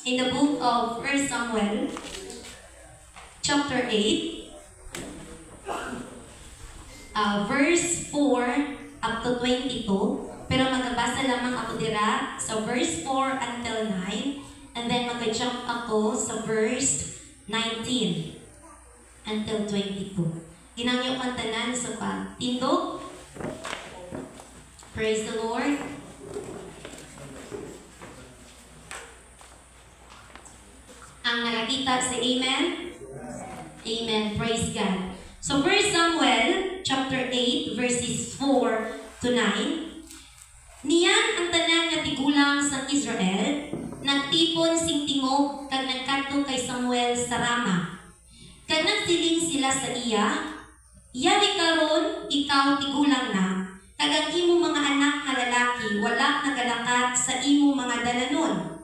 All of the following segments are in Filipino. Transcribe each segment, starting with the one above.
in the book of 1 Samuel, chapter 8, verse 4 up to 22. Pero magabasa lamang ako dira sa verse 4 until 9, and then mag-jump ako sa verse 19 until 22. Ginangyo ang tanan sa pagtindog. Praise the Lord. Ang nakakita sa amen? Amen. Praise God. So 1 Samuel chapter 8 verses 4 to 9. Niyan ang tanan nga tigulang sa Israel, nagtipon sing tingog kag nagkadto kay Samuel sa Rama. Kag nagsiling sila sa iya, "Yari karon ikaw tigulang na, kag ang imo mga anak nga lalaki wala nagalakat sa imo mga dalanon.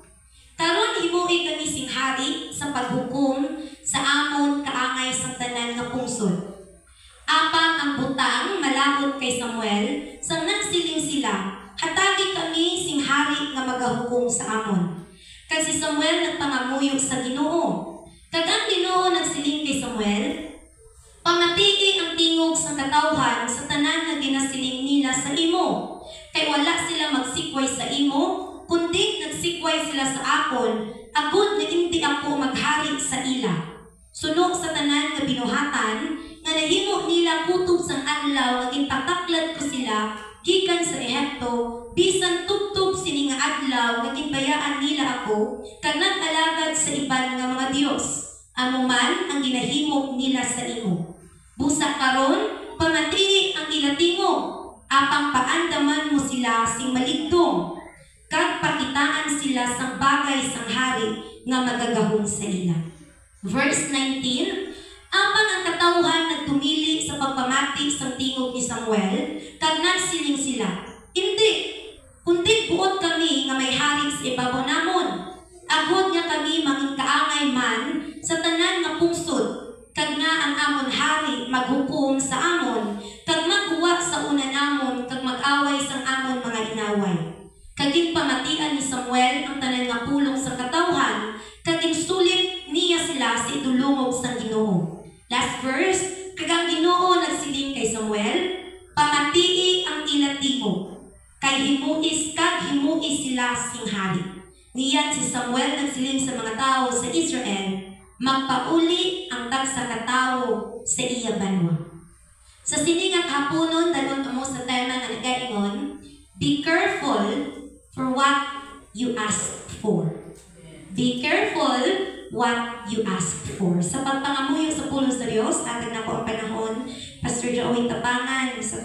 Karon himuoy kami sing hari sa paghukom sa amon kaangay sa tanan nga pungsod." Apang ang butang malabot kay Samuel, sang nagsiling sila, "Hatagi kami sing hari nga magahukom sa amon." Kag si Samuel nagpangamuyog sa Ginoo. Kag ang Ginoo nagsiling kay Samuel, "Pamatii ang tingog sa katawhan sa tanan nga ginasiling nila sa imo. Kay wala sila magsikway sa imo, kundi nagsikway sila sa akon, agud nga hindi ako maghari sa ila. Suno sa tanan nga binuhatan, nga nahimo nila kutob sang adlaw nga ginpataklad ko sila gikan sa Ehipto, bisan tubtob sini nga adlaw nga ginbayaan nila ako, kag nag-alagad sa iban nga mga Dios. Amo man ang ginahimo nila sa imo. Busa karon, pamatii ang ila tingog, apang paandaman mo sila sing maligdong, kag pakitaan sila sang bagay sang hari nga magagahom sa ila." Verse 19, apang ang katawhan nagtumili sa pagpamati sang tingog ni Samuel, kag nagsiling sila, "Hindi, kundi buot kami nga may hari sa ibabaw namon. Agod nga kami mangin kaangay man sa tanan nga pungsod, kag nga ang amon hari maghukom sa amon, kag maghuwa sa una namon, kag mag-away sang amon mga inaway." Kag ginpamatian ni Samuel ang tanan nga pulong sa katawhan, kag insulit niya sila sa idulungog sang Ginoo. Last verse, kag ang Ginoo nagsiling kay Samuel, "Pamatii ang ila tingog, kay himuis kag himuis sila sing hari." Niyan si Samuel nagsiling sa mga tao sa Israel, "Magpauli ang tagsa ka tawo sa iya banwa." Sa siningat haponon danon mo sa tema nga nagaingon, "Be careful for what you ask for." Be careful what you ask for. Sa pagpangamuyo sa pulong sa Diyos, tatag na po ang panahon, Pastor Joey Tabangan, sa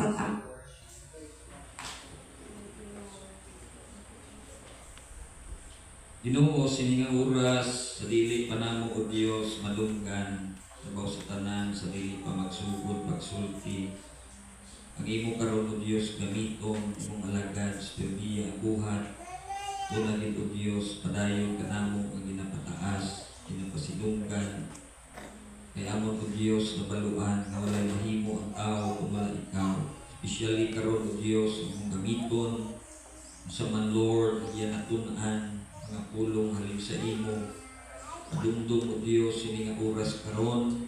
Ginoo siningang oras sa dili pa namo o Dios madunggan sabaw sa tanan sa dili pa magsugod pagsulti. Ang imo karon o Dios gamiton imong alagad sa perdiya buhat. Una gid o Dios padayon kanamo ang ginapataas, ginapasidunggan. Kay amon o Dios nabaluan nga walay mahimo ang tao kung wala ikaw. Especially karon o Dios imong gamiton sa man Lord yan atun-an nga pulong halin sa imo. Padumdum o Dios ini nga oras karon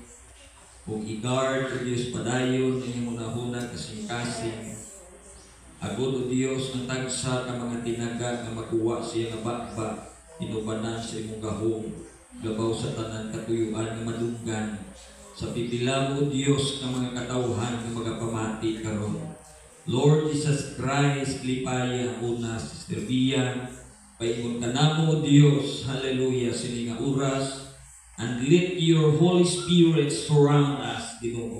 kung i-guard o Dios padayon ang imong nahuna kasing-kasing. Agud o Dios ng tagsa ka mga tinaga nga makuha siya nga bakba, inubanan sa imong gahom, labaw sa tanan katuyuan nga madunggan. Sa pipila mo o Dios ng mga katawhan nga magapamati karon. Lord Jesus Christ, lipaya ang una, Sister Bia, paingon ka namo o Dios, hallelujah, sini nga oras, and let your Holy Spirit surround us, Ginoo.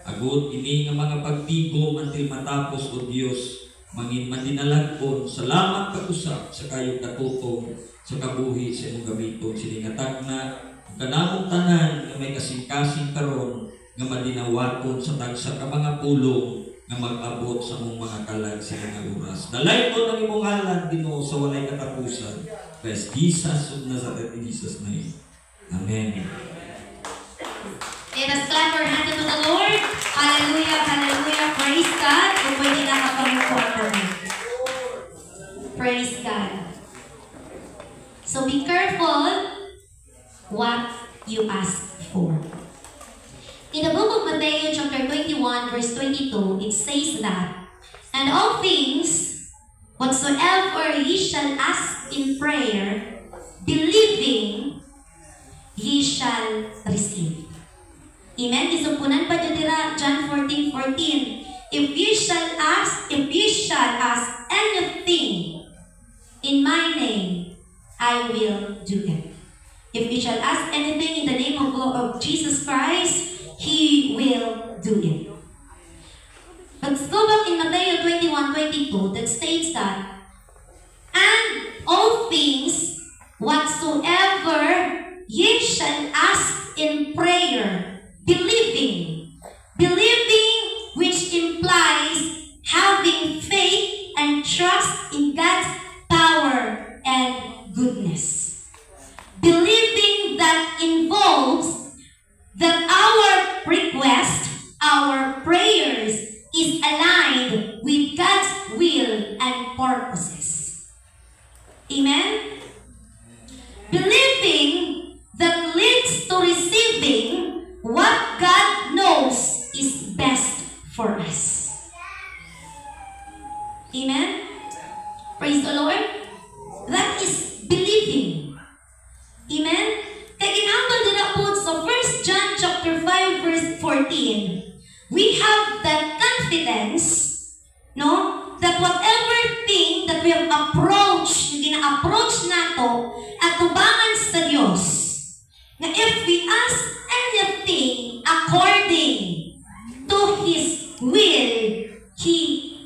Agud ini nga mga pagtigom until matapos o Dios, mangin mandinalagpon, salamat pag-usap sa kayong katutong sa kabuhi sa imong gamiton, sini nga tagna, kanamong tanan nga may kasing-kasing karon nga mandinawaton sa tagsa ka mga pulong nga mag-abot sa mong mga kalag sa mga oras. Dalay mo ng imong ngalan, Ginoo, sa walay katapusan. Christ Jesus of Nazareth, in Jesus' name. Amen. Let us clap our hands to the Lord. Hallelujah, hallelujah. Praise God. Kung pwede na makamukuha namin. Praise God. So be careful what you ask for. In the book of Matthew chapter 21 verse 22, it says that, "And all things, whatsoever ye shall ask in prayer, believing, ye shall receive." Amen? Disumpunan pa dyan dira, John 14:14. If ye shall ask anything in my name, I will do it. If you shall ask anything in the name of Jesus Christ, He will do it. Let's go back in Matthew 21:22 that states that, "And all things whatsoever ye shall ask in prayer, believing," which implies having faith and trust in God's power and goodness. Believing that involves that our request, our prayers is aligned with God's will and purposes. Amen? Believing that leads to receiving what God knows is best for us. Amen? Praise the Lord. That is believing. Amen? Kaya ginambal din na po sa 1 John chapter 5 verse 14, we have that confidence, no, that whatever thing that we have approached, yung gina-approach nato, at tubangan sa Diyos, na if we ask anything according to His will, He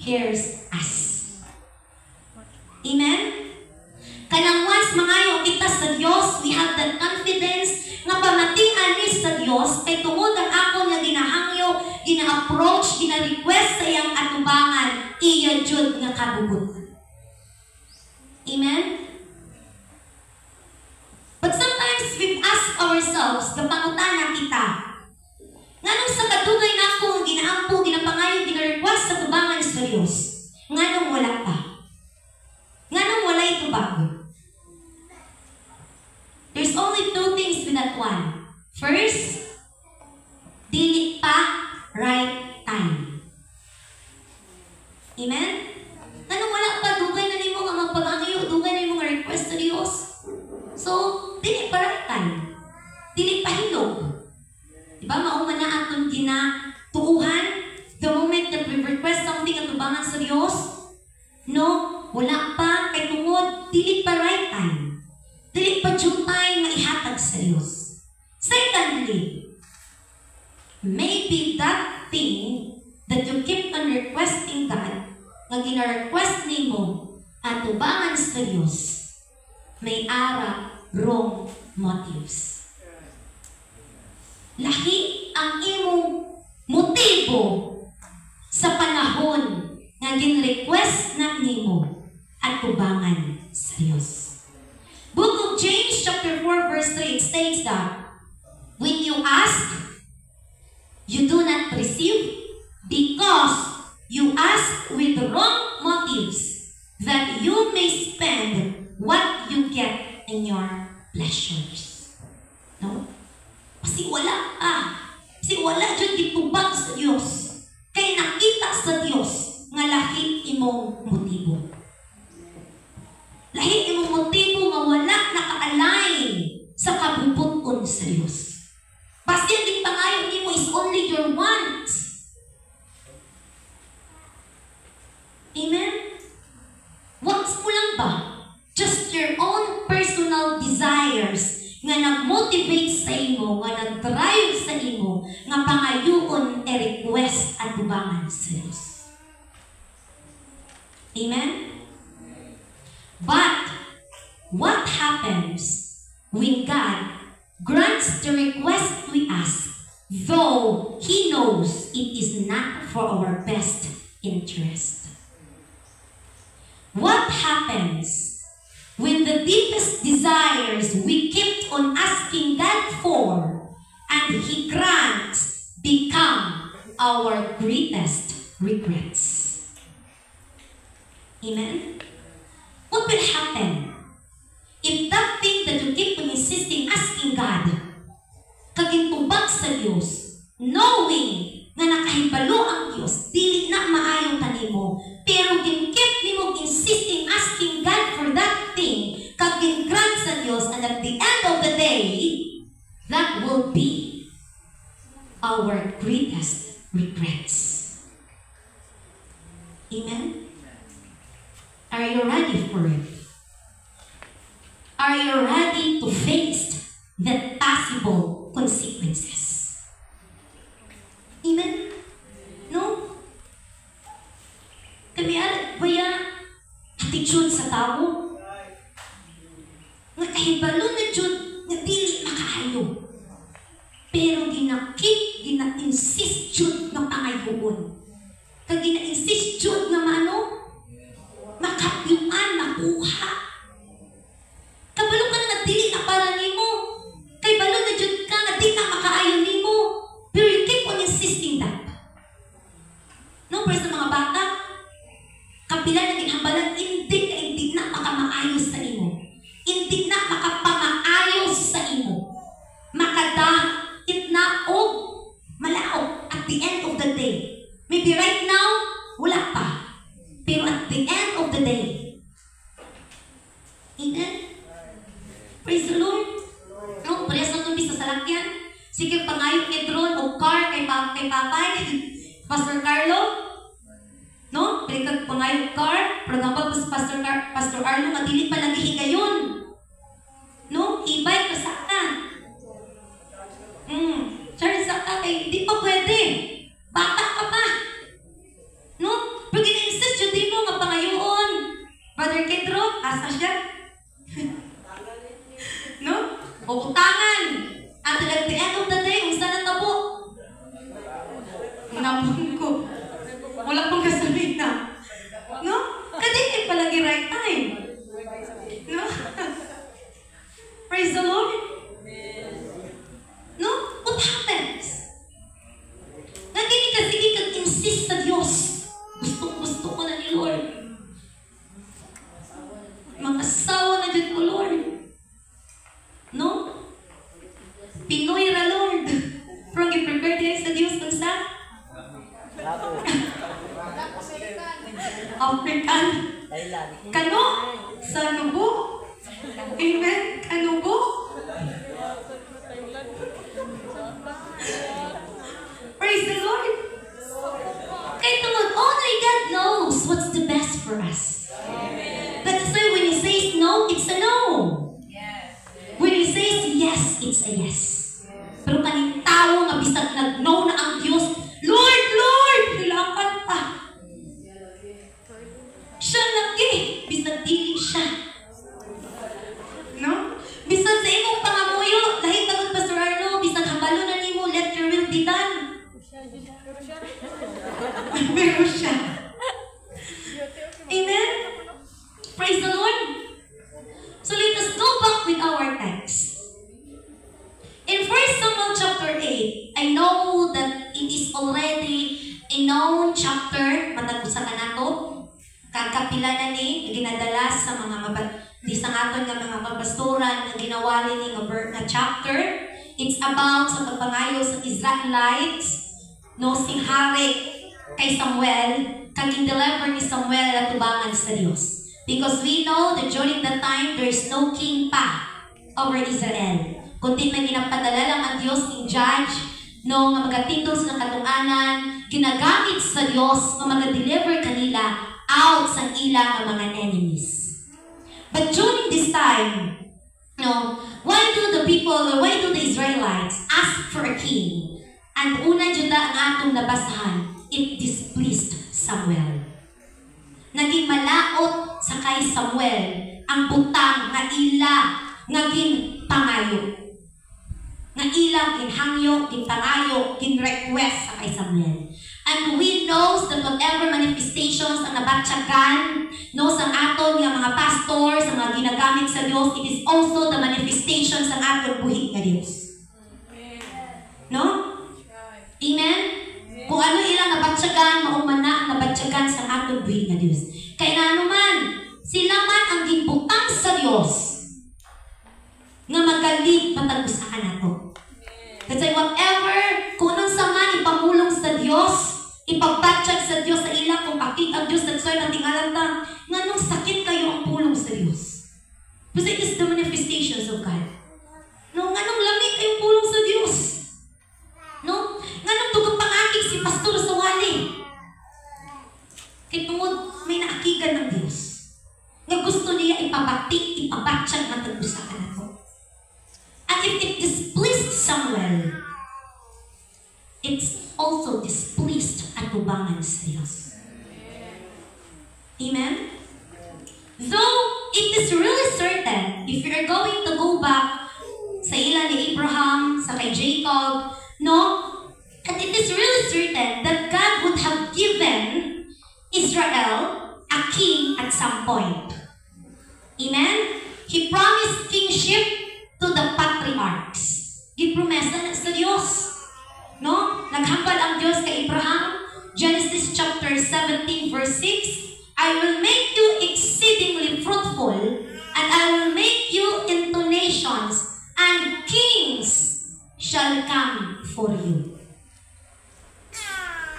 hears us. Amen? Kanang once mangayo kita sa Dios, we have that confidence nga pamatian ni sa Dios kay tungod ang ako nga ginahangyo, gina-approach, gina-request sa iyang atubangan, iya jud nga kabubutan. Amen? But sometimes we ask ourselves, kapangutana kita, nganong sa kadugay na ako nga ginaampo, ginapangayo, gina-request sa tubangan sa Dios, nganong wala pa? Nganong wala ito bago? There's only two things with that one. First, dili pa right time. Amen? Nganong wala pa? Dugay na nimo nga magpaghangayo, dugay na nimo nga request sa Dios. So, dili pa right time. Dili pa hilog. Diba? Mauma na atong ginatuuhan the moment that we request something at tubangan sa Dios. No, wala pa, kay tungod, dili pa right time. Dili pa due time na ihatag sa Diyos. Secondly, maybe that thing that you keep on requesting God, nga gina-request nimo at tubangan sa Diyos, may ara wrong motives. Lahi ang imong motibo sa panahon nga gin-request na nimo at tubangan sa Diyos. Book of James chapter 4 verse 3, it states that when you ask, you do not receive because you ask with wrong motives, that you may spend what you get in your pleasures. No? Kasi wala Kasi wala dyan gitubag sa Diyos. Kaya nakita sa Diyos nga lahi imong motibo. Lahi imong motibo nga wala naka-align sa kabubuton sa Diyos. Basta yung pangayo nimo is only your want. Amen? Wants mo lang ba? Just your own personal desires nga nag-motivate sa imo, nga nag-drive sa imo, nga pangayoon e-request at tubangan sa Diyos. Amen? But, what happens when God grants the request we ask, though He knows it is not for our best interest? What happens when the deepest desires we kept on asking God for and He grants become our greatest regrets? Amen? What will happen if that sa Dios, knowing nga nakahibalo ang Dios, dili na maayong kanimo, pero gin-keep nimo insisting, asking God for that thing, kag gin-grant sa Dios, and at the end of the day, that will be our greatest regrets. Amen? Are you ready for it? Are you ready to face the possible consequences? Amen? No? Kami baya attitude sa tao. Nga kahibalo na Diyod, nga dili makaayo. Pero gina-insist Diyod na pangayoon. Kag gina-insist Diyod nga makapyuan, makuha. Kabalo ka na dili na para nimo. Kay balo na Diyod ka nga di na makaayo nimo. Pero you keep on insisting that. No, pero sa mga bata, kapila na ginhambalan, hindi na makamaayos sa imo. Hindi na makapamaayos sa imo. Makadahit na o malaog at the end of the day. Maybe right now, wala pa. Pero at the end of the day, amen? Praise the Lord. No, parehas na itong bisa sa lakyan. Sige, pangayo kay drone o car kay Papay. Pastor Carlo. No? Pero pangayo car. For example, Pastor Arlo, madili pa lagi higayon. No? E-bike ka saka. Sorry, saka kay hindi pa pwede. Bata ka pa. No? Pero gina-insist yun din mo nga pangayoon. Brother Kedro, asa siya? No? O utangan. At at the end of the day, kung saan natabo? Napon ko. Wala pang gasolina. No? Kadili palagi right time. No? Praise the Lord. No? What happens? Naging sige kag-insist sa Diyos. Gusto ko na ni Lord. Mag-asawa na dyan ko, Lord. No? Pinoy ra, Lord. Pero i-prepare din sa Diyos kung sa? African. Kano? Sa nubo? Amen? Kanubo? Praise the Lord. Kaya tungod, only God knows what's the best for us. That's why when He says no, it's a no. When He says yes, it's a yes. Pero kaning tao nga bisag nag-no na ang Diyos, Lord, Lord, hilapan pa. Siya lagi, bisag dili siya. No? Bisag sa imong pangamuyo, lahit agad Pastor Arlo, bisag hambalo na nimo, let your will be done. Pero siya. Amen? Praise the Lord. So let us go back with our text. In 1 Samuel chapter 8, I know that it is already a known chapter, matagusa ka na to. Kagkapila na ni, ginadala sa mga di sa aton nga mga papastoran na ginawali ni nga chapter. It's about sa pagpangayo sa Israelites, no, si hari kay Samuel, kaging deliver ni Samuel at tubangan sa Diyos. Because we know that during that time, there's no king pa over Israel. Kundi may ginapadala lang ang Diyos ng judge, no, nga magatindog sa katungaanan, ginagamit sa Diyos nga maga-deliver kanila out sa ilang mga enemies. But during this time, no, why do the Israelites ask for a king? And una juda ang atong nabasahan, it displeased Samuel. Naging malaot sa kay Samuel ang butang nga ila ngaging pangayo. Nga ilang ginhangyo, ginpangayo, ginrequest sa kay Samuel. And we knows that whatever manifestations ang nabatsagan, no, sa aton nga mga pastors, ang mga ginagamit sa Diyos, it is also the manifestations ng aton buhig nga Diyos. No? Amen? Kung ano ilang nabatsagan, maumana ang nabatsagan sa aton buhig nga Diyos. Kaya na naman, sila man ang gibutang sa Diyos nga magaling patagusahan nato. That's why whatever nagpaakit ang Diyos, nagsoy natingalan ta, nga nung sakit kayo ang pulong sa Diyos. Because it is the manifestations of God. No, nga nung lamig kayong pulong sa Diyos. No? Nga nung tugang pangakik si pastor sa wali. Kaya tungod, may naakigan ng Diyos. Nga gusto niya ipabatik, ipabatsyag ang tag-usapan na to. And if it displeased Samuel, it's also displeased at tubangan sa Diyos. Amen? Though it is really certain, if you're going to go back sa ila ni Abraham, sa kay Jacob, no? And it is really certain that God would have given Israel a king at some point. Amen? He promised kingship to the patriarchs. Gipromesa na sa Diyos. No? Naghambal ang Diyos kay Abraham. Genesis chapter 17 verse 6. I will make you exceedingly fruitful, and I will make you into nations, and kings shall come for you.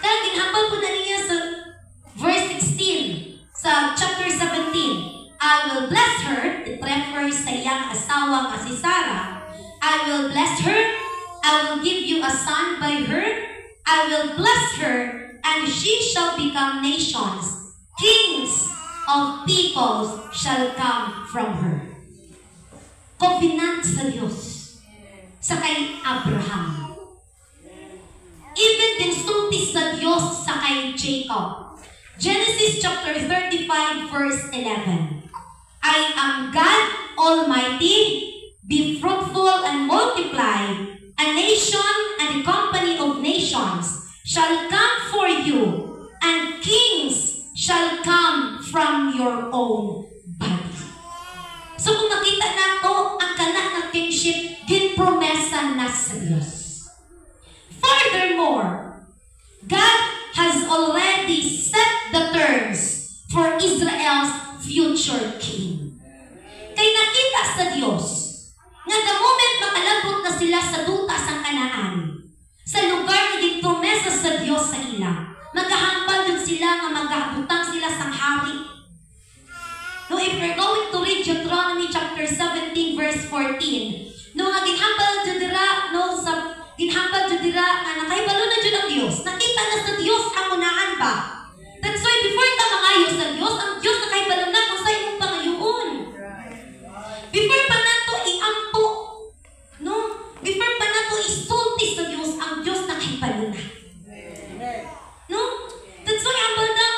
Kaya ginhambal po na niya sa verse 16 sa chapter 17. I will bless her, it refers sa iyang asawa nga si Sarah. I will bless her, I will give you a son by her, I will bless her, and she shall become nations. Kings of peoples shall come from her. Covenant sa Diyos sa kay Abraham. Even dinsulti sa Diyos sa kay Jacob. Genesis chapter 35 verse 11. I am God Almighty, be fruitful and multiply. A nation and a company of nations shall come for you, and kings shall come from your own body. So kung makita nato ang kanak ng kingship, ginpromesa na sa Diyos. Furthermore, God has already set the terms for Israel's future king. Kay nakita sa Diyos nga the moment makalabot na sila sa duta sa Kanaan, sa lugar na ginpromesa sa Diyos sa ila, maghahambal din sila nga maghahutang sila sang hari. No, if you're going to read Deuteronomy chapter 17 verse 14, no nga ginhambal jud dira, no sa ginhambal jud dira nga nakaibalo na jud ang Dios. Nakita na sa Dios ang unahan ba? That's why before ta mangayo sa Dios, ang Dios nakaibalo na kung sa imong pangayoon. Before pa nato iampo, no? Before pa nato isulti sa Dios, ang Dios nakaibalo na. No? That's why ambal na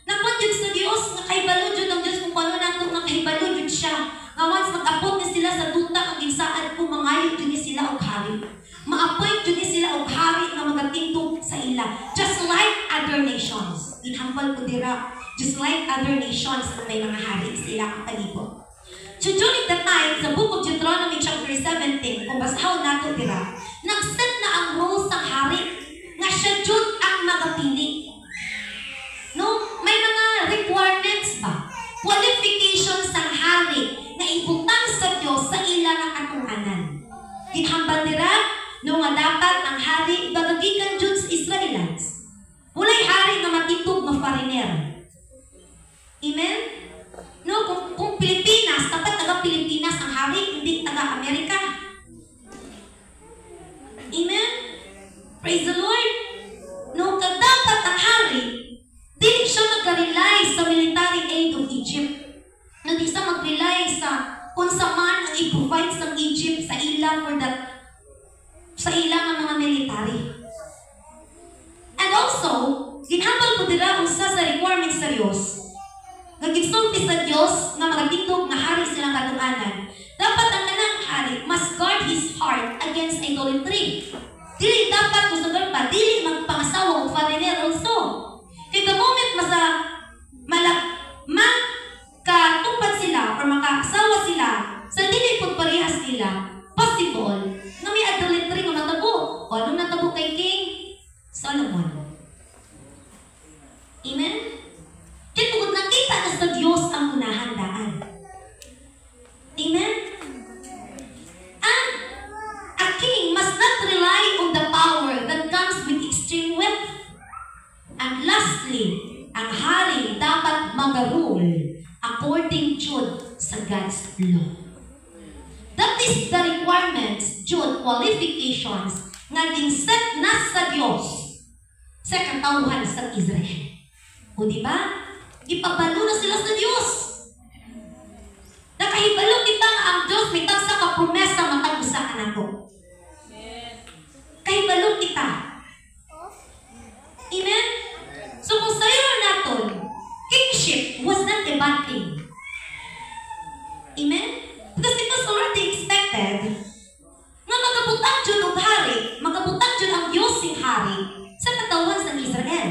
nakuan jud sa Dios, nakaibalo jud ang Dios kung paano nato nakaibalo jud siya. Nga once mag-apot ni sila sa duta ang ginsaad kung mangayo jud ni sila og hari. Ma-appoint jud ni sila og hari nga magatindog sa ila. Just like other nations. Inhambal ko dira, just like other nations na may mga hari sila ang palibot. So during the time, sa book of Deuteronomy chapter 17, kung basahaw nato dira, nag-set na ang rules ng hari nga siya jud ang magapili. No? May mga requirements ba? Qualifications ng hari na ibutang sa Diyos sa ilang nga katunghanan. Ginhambal dira, no nga dapat ang hari bagagikan jud sa Israelites. Walay hari nga matitog nga foreigner. Amen? No, kung Pilipinas, dapat taga-Pilipinas ang hari, hindi taga-Amerika. Amen? Praise the Lord. No, dapat ang hari, dili siya mag-rely sa military aid of Egypt. Hindi siya mag-rely sa kung sa man ang i-provide sa Egypt sa ila for that sa ilang mga military. And also, ginhambal ko dira kung sa requirements sa Diyos. Nagigsulti sa Diyos nga magatindog nga hari silang katunghanan. Dapat ang kanang hari must guard his heart against idolatry. Dili dapat kung sa pa, dili magpangasawa o foreigner also. Kaya the moment makatupad sila or makaasawa sila sa dili pud parehas nila, possible na may idolatry nga matabo. O anong natabo kay King Solomon? Amen? Kaya tungkol nakita na sa Diyos ang unahan daan. Amen? And a king must not rely on the power that comes with extreme wealth. And lastly, ang hari magarul according jud sa God's law. That is the requirements, jud qualifications nga ginset na sa Dios sa katawhan sa Israel. O di ba? Ipabalo na sila sa Dios. Nakahibalo kita nga ang Dios may tagsa ka promesa matag usa ka nato. Kahibalo kita. Amen? So kung sa'yo naton, kingship was not a bad thing. Amen? Because it was already expected nga magabutang dyan og hari, magabutang dyan ang Diyos sing hari sa katawan sa Israel.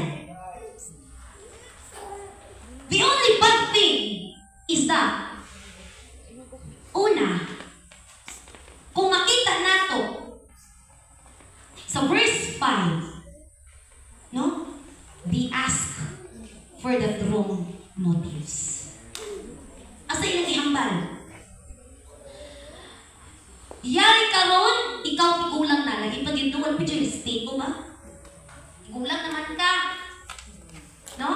The only bad thing is that una, kung makita nato sa verse 5, no? Be asked for the wrong motives. Asa ilang ihambal? Yari karon, ikaw tigulang na. Lagi pag-induan pa dyan, state mo ba? Tigulang naman ka. No?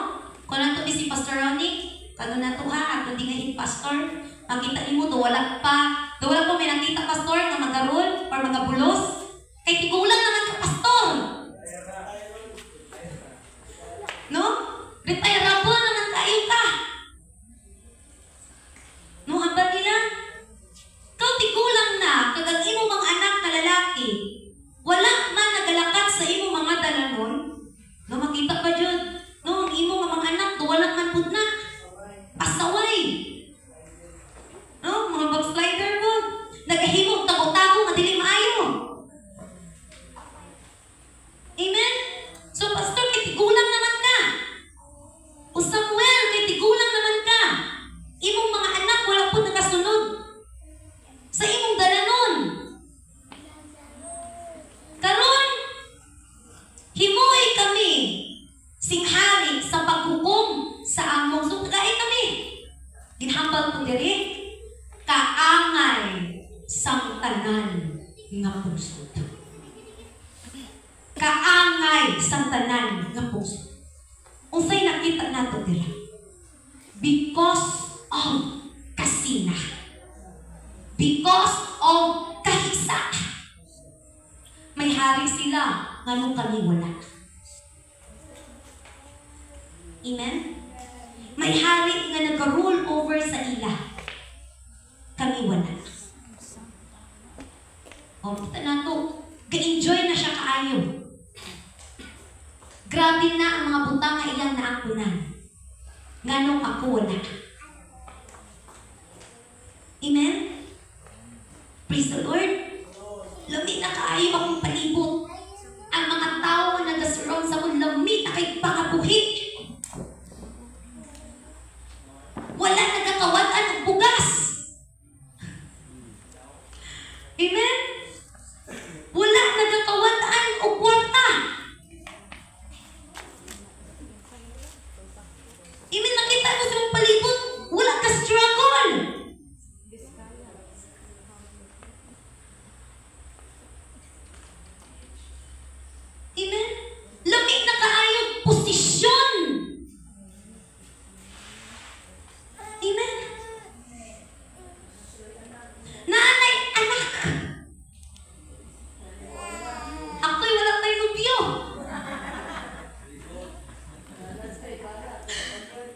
Kung nato si Pastor Ronnie, kano na to ha, at hindi ngayon pastor, makita niyo mo, wala pa may nakita pastor na magarol or magabulos. Kay tigulang naman ka pastor. No? Retirable naman kayo ka. No, hambal nila? Kau tigulang na, kagag imo mga anak na lalaki, wala man nagalakat sa imo mga dalanon, no, makita pa dyan, no, ang imo mga anak, wala man pud na, pasaway. No, mga backslider po, nagahimog tago-tago, madili maayo. Amen? So, pastor, kay tigulang naman ka. O Samuel, kay tigulang naman ka. Imong mga anak, wala po nakasunod sa imong dalanon. Karon, himuay kami singhari sa paghukom sa among sugay kami. Ginhambal ko diri, kaangay sang tanan nga puso. Kaangay sang tanan nga puso. Unsay nakita nato dira? Because of kasina. Because of kahisa. May hari sila, ngano kami wala. Amen? May hari nga nag-rule over sa ila. Kami wala. O, kita na to. Ga-enjoy na siya kaayo. Grabe na ang mga butang nga ilang naangkunan. Nganong ako wala. Amen? Praise the Lord. Lami na kaayo akong palibot. Ang mga tao na nag-surround sa akong lami na kay pangabuhi. Wala nagkakawatan ng bugas. Amen? Wala nagkakawatan o kwarta. Amen? Nakita mo sa mong palibot, wala ka struggle. Amen? Lamig na kaayong posisyon. Amen? Nanay, anak. Ako'y wala tayong nubyo.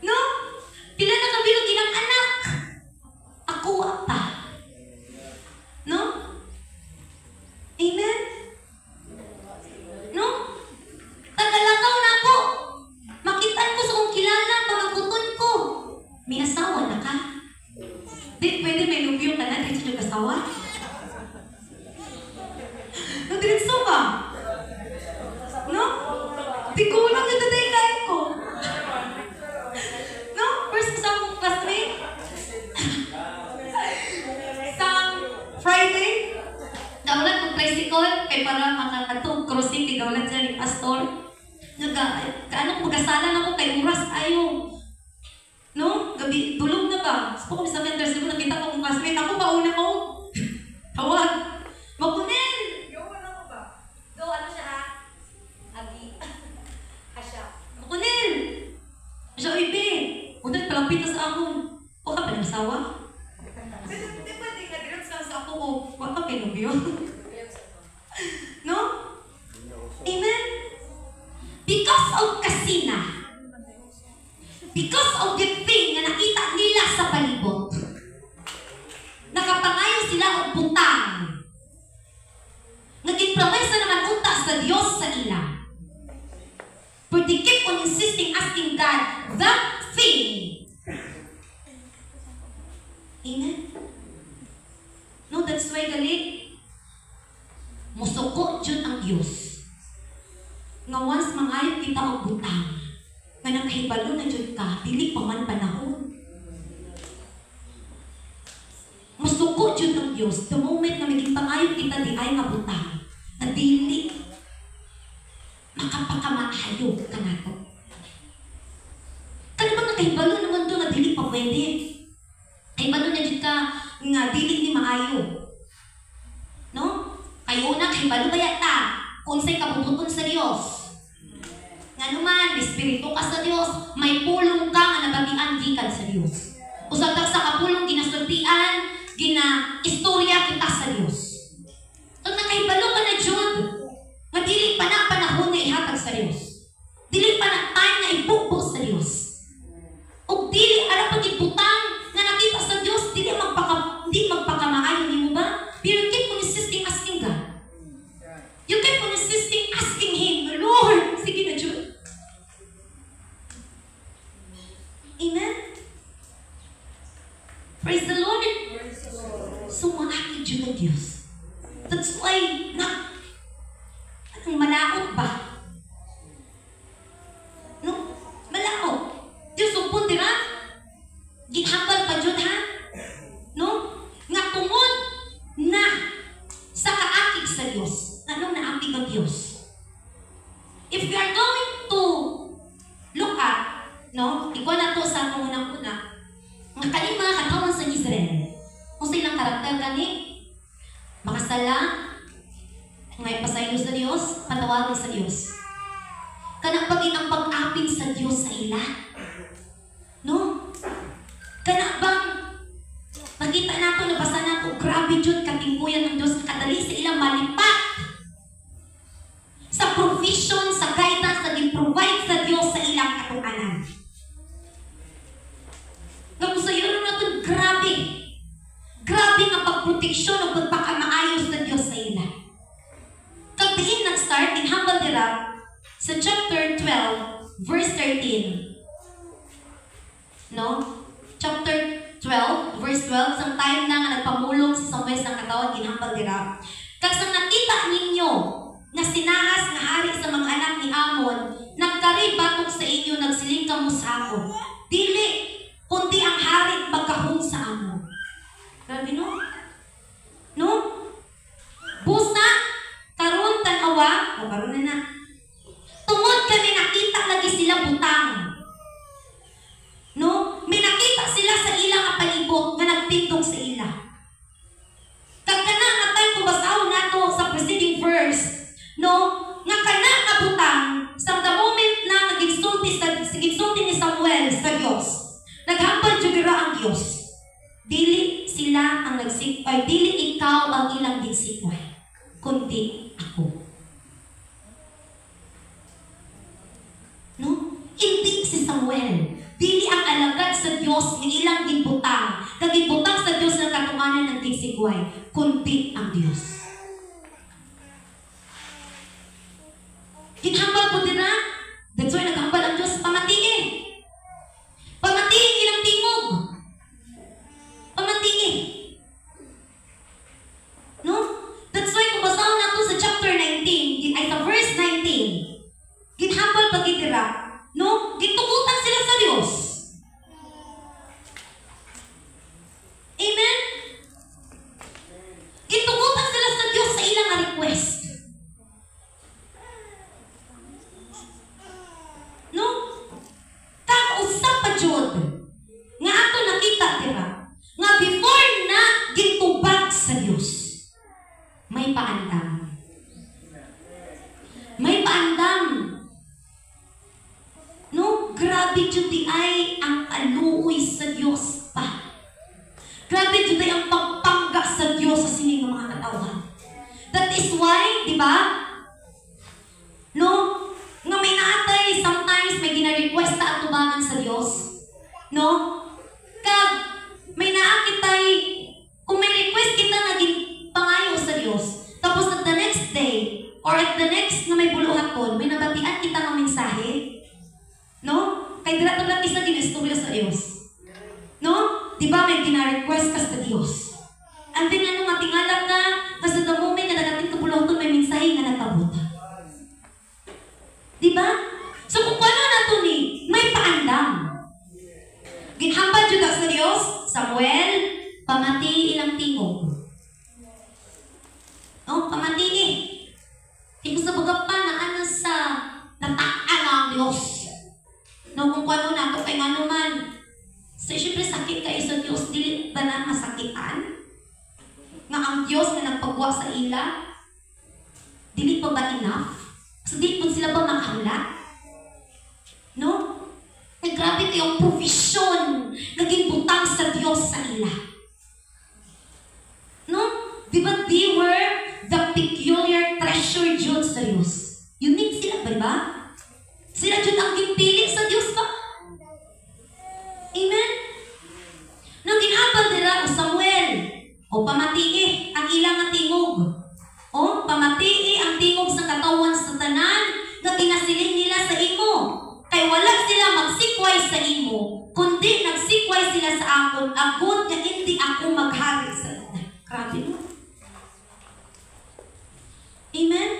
No? Pila na kabilog ilang anak. Ako pa. No? Amen? No? Tagalakaw na ako. Makitaan ko sa kong kilala, pamaguton ko. May asawa na ka? Di, pwede may nubyo ka na, dito yung asawa? No, diretso ba? No? Di ko lang yung daday kain ko. No? First sa akong classmate. Sa Friday, daulat ng tricycle, kay para makakatong crossing, kay daulat siya ni pastor. Kaano kung magasalan ako kay oras ayaw. No? Gabi, tulog na ba? So kung sa vendors, diba nakita ko kong classmate, ako pauna ko. Tawag. Makunin! Yung wala ko ba? Go, ano siya ha? Agi. Asya. Makunin! Siya, ibe. Undan pala Wa ka kinubyo. No? Amen? Because of kasina. Because of the thing na nakita nila sa palibot. Nakapangayo sila og butang. Naging promesa naman unta sa Dios sa ila. But they keep on insisting, asking God, that thing. Amen? No, that's why gali, musuko dyan ang Diyos. Nga once mangayot kita og butang, nga nakahibalo na dyan ka, dili pa man panahon. Musuko dyan ang Diyos, the moment na maging pangayot kita di ay nga butang, na dili makapakamaayo ka na to. Kano bang nakahibalo naman doon na dili pa pwede? Kahibalo na dyan ka nga dili ni maayo. No? Kayo na, kahibalo ba yata? Kung sa'y kabubuton sa Diyos. Nga naman, espiritu ka sa Diyos, may pulong ka nga nabagian gikan sa Diyos. Usag ka sa kapulong ginasultian, gina-istorya kita sa Diyos. So, nakahibalo ka na Jud, nga dili pa na panahon na ihatag sa Diyos. Dili pa na time na ibukbo sa Diyos. O dili, alam pag ibutang nga nakita sa Diyos, di magpakamaayon mo ba? Pero you keep on insisting asking God. You keep on insisting asking Him, Lord, sige na Diyos. Amen? Praise the Lord. So, maakit Diyos ng Diyos. That's why, anong malaot ba? No? Malaot. Diyos, upon, di ba? Ginhambal pa Diyos, ha? No? Nga tungod na sa kaakig sa Diyos. Anong naakig ang Diyos? If we are going to look at, no? Ikaw na to sa unang-una, nga kaning mga katawan sa Israel, kung silang karakter kani, makasala, ngayon pasayo sa Diyos, patawagin sa Diyos. Kanang pagin ang pag-apin sa Diyos sa ila. No? Kanang bang nakita nato, nabasa nato, grabe Diyod, katingkuyan ng Diyos, nakadali sa ilang malipat. Sa provision, sa guidance, na provide sa Diyos sa ilang katuanan. Nakusayon nato, grabe. Grabe nga pagproteksyon o pagpakamaayos sa Diyos sa ila. Kagdiin nag-start, inhambal nila sa chapter 12, verse 13. No? Chapter 12, verse 12, sang time na nga nagpamulong si Samuel sa katawan, ginhambal nila. Kag sang nakita ninyo na sinahas nga hari sa mga anak ni Amon, nagkari batok sa inyo, nagsiling kamo sa ako. Dili, kundi ang hari magkahon sa Amon. Grabe, no? No? Busa, karon tanawa, o karon na. Tungod kami nakita lagi sila butang. No? May nakita sila sa ilang palibot nga nagtindog sa ila. Kagkana nga tayo kung basahon nato sa preceding verse, no? Nga kana nga butang, sa the moment na nagigsulti ni Samuel sa Diyos, naghambal jugera ang Diyos. Dili sila ang nagsikway, dili ikaw ang ilang ginsikway, kundi ako. No? Hindi si Samuel. Dili ang alagad sa Diyos ni ilang ginbutang. Nagibutang sa Diyos ng katumanan ng ginsikway, kundi ang Diyos. Ginhambal po din na. That's why naghambal ang Diyos pamatiin. Pamatiin ilang tingog. Pamatiin. No? That's why kung basahan nato sa chapter 19, ay sa verse 19, ginhambal pagitira, no? Gitugutan sila sa Diyos. Amen? Gitugutan sila sa Diyos sa ilang request. No? Kag-usap pa Jud, nga ato nakita dira, nga before na gitubag sa Diyos, may paandam. May paandam. No? Grabe Jud di ay ang aluoy sa Diyos pa. Grabe Jud ay ang pagpangga sa Diyos sa sining mga ba? No? Nga may naatay, sometimes may gina-request ta atubangan sa Dios. No? Kag may naakitay, kung may request kita naging pangayo sa Dios, tapos at the next day, or at the next na may buluhaton, may nabatian kita ng mensahe. No? Kay dira to lang isa ginistorya sa Dios. No? Di ba may gina-request ka sa Dios? And then ano matingala ka, kasi the moment na nagating kabuluhaton, may mensahe nga nagkabot. Di ba? So kung ano na to ni, may paandam. Ginhambal jud sa Dios, Samuel, pamati ilang tingog. No, pamati eh. Di ko sa bagap pa na ano sa nataan ang Dios. No, kung ano na to kay nga naman. So, syempre sakit kayo sa Dios, dili ba na masakitan? Nga ang Dios na nagpagwa sa ila, dili pa ba enough? So, di po sila ba makahula? No? Ay, grabe ito yung provision naging butang sa Diyos sa ila. No? Di ba they were the peculiar treasure Diyos sa Diyos? Unique sila ba, di ba? Sila Diyos ang gipili sa Diyos ba? Amen? Nang ginabal nila o Samuel, o pamatii ang ilang nga tingog. O pamatii ang tingog sa katawan sa tanan na kinasiling nila sa imo. Kay wala sila magsikway sa imo, kundi nagsikway sila sa akon, agod nga hindi ako maghari sa ina. Grabe mo. Amen?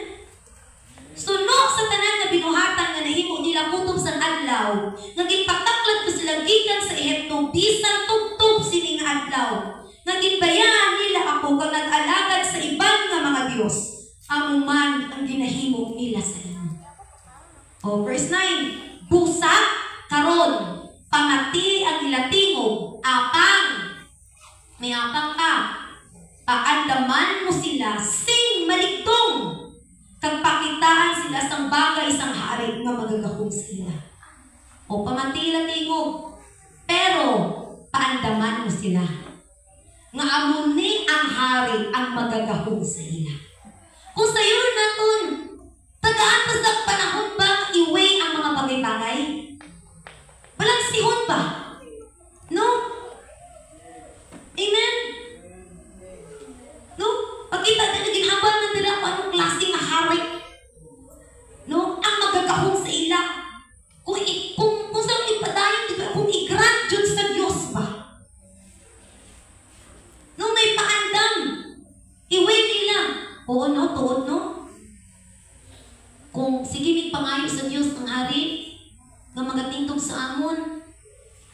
Suno sa tanan na binuhatan nga nahimo nila kutob sa adlaw, naging pataklad ko sila gikan sa Ehipto, bisan tugtog sining adlaw. Naging bayaan nila ako kung nag-alagad sa ibang nga mga Diyos, amo man ang ginahimo nila sa imo. O, verse 9. Busa, karon, pamati ang ilatingog, apang, may apang ka, paandaman mo sila, sing maligtong, kag pakitaan sila sang bagay isang hari nga magagahong sila. O pamati ilatingog, pero paandaman mo sila, nga amuni ang hari ang magagahong sa ila. Kung sayo naton, tagaan pa sa panahon ba iway ang mga bagay-bagay? Walang sihon ba? No? Amen? No? Pagkita na ginhambal na nila kung anong klaseng hari. No? Ang magagahong sa ila. Kung saan ipadayon, kung i-grant yun sa Diyos ba? No? May paandam. Iway nila. Oo, no? Tuod, no? Kung sige may pangayo sa Diyos ng hari nga magatingtog sa amon,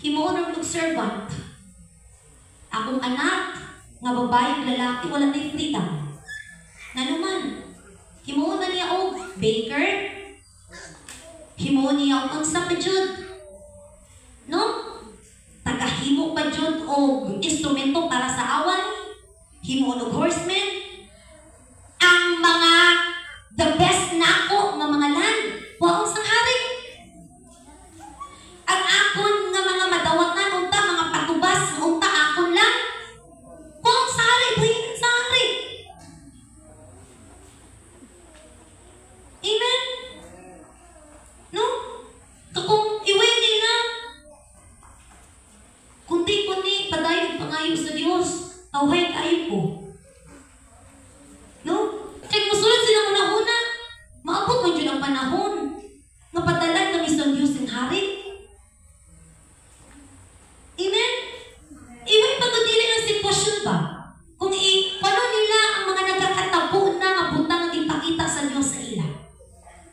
himuon ang servant. Akong anak nga babae lalaki wala na freedom. Nanuman, himuon na niya og baker, himuon niya og unsa pa jud. No? Tagahimo pa jud og instrumento para sa awan, himuon og horsemen. Ang mga the best na ako nga mga land, waong sang hari. Ang akon nga mga madawatan, unta, mga patubas, unta, akon lang. Waong sa hari, buhin sa hari. Amen? No? Kung iway nila, kundi padayon pangayo sa Diyos, tawhay kayo ko. No? Kaya musulod sila una-una, maabot mo dyan ang panahon, napadalan kami sa Diyos ng hari. Amen? Iwan pa ito dili ng sitwasyon ba? Kung paano nila ang mga nagkakatabo na mabutang at ipakita sa Diyos sa ila.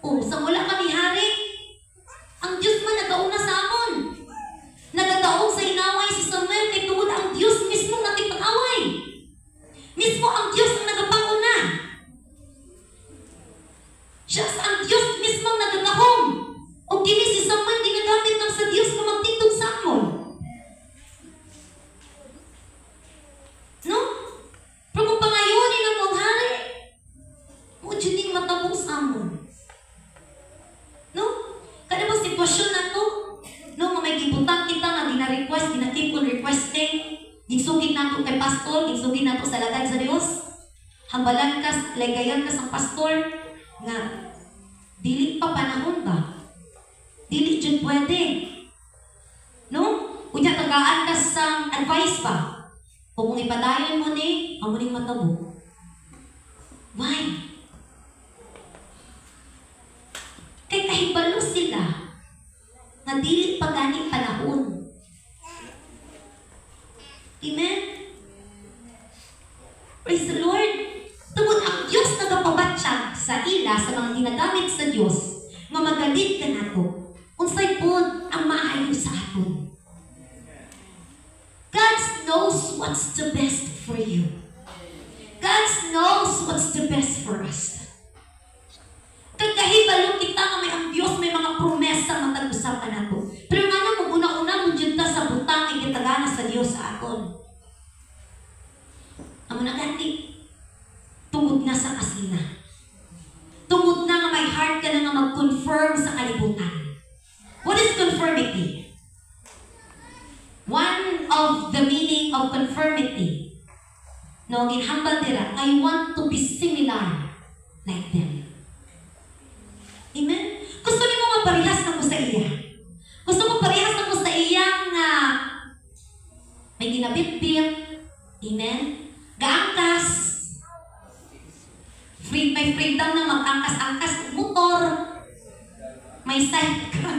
O, sa wala kami hari, ang Diyos man nagauna sa amon. Nagadaong sa inaway si Samuel, kay tungod ang Diyos mismo nakipag-away. Mismo ang Diyos ang nagapanguna. Siya ang Diyos mismo nagagahom. O kini si Samuel ginagamit ng sa Diyos na magtindog sa amon. No? Pero kung pangayonin ang mong hari, mo dyan din matabong sa amon. No? Kada ba sitwasyon na to? No, may gibutang kita nga gina-request, gina-keep on requesting, ginsugin na to kay pastor, ginsugin na to sa lagad sa Diyos. Hambalan ka, lagayan ka sa pastor nga dili pa panahon ba? Dili jud pwede. No? Unya tagaan ka sa advice ba? O kung ipadayon mo ni, amo ning matabo. Why? Kay kahibalo sila nga dili pa gani panahon. Amen? Praise the Lord! Tungod ang Diyos nagapabatsyag sa ila sa mga ginagamit sa Diyos nga magalit ka nato. Unsay pod ang maayo sa aton. God knows what's the best for you. God knows what's the best for us. Kagahibalo kita nga may ang Diyos may mga promesa matag-usapan nato. Pero nga mo una-una mo jud ta sa butang ay gitagana sa Dios sa aton. Amo na ganti. Tungod na sa kasina. Tungod na nga may heart ka na nga mag-confirm sa kalibutan. What is conformity? One of the meaning of conformity, no, ginhambal dira, I want to be similar like them. Amen? Gusto niyo nga parehas na ko sa iya. Gusto ko parehas na ko sa iyang may ginabit-bit. Amen? Gaangkas. May freedom na mag-angkas-angkas motor. May side ka.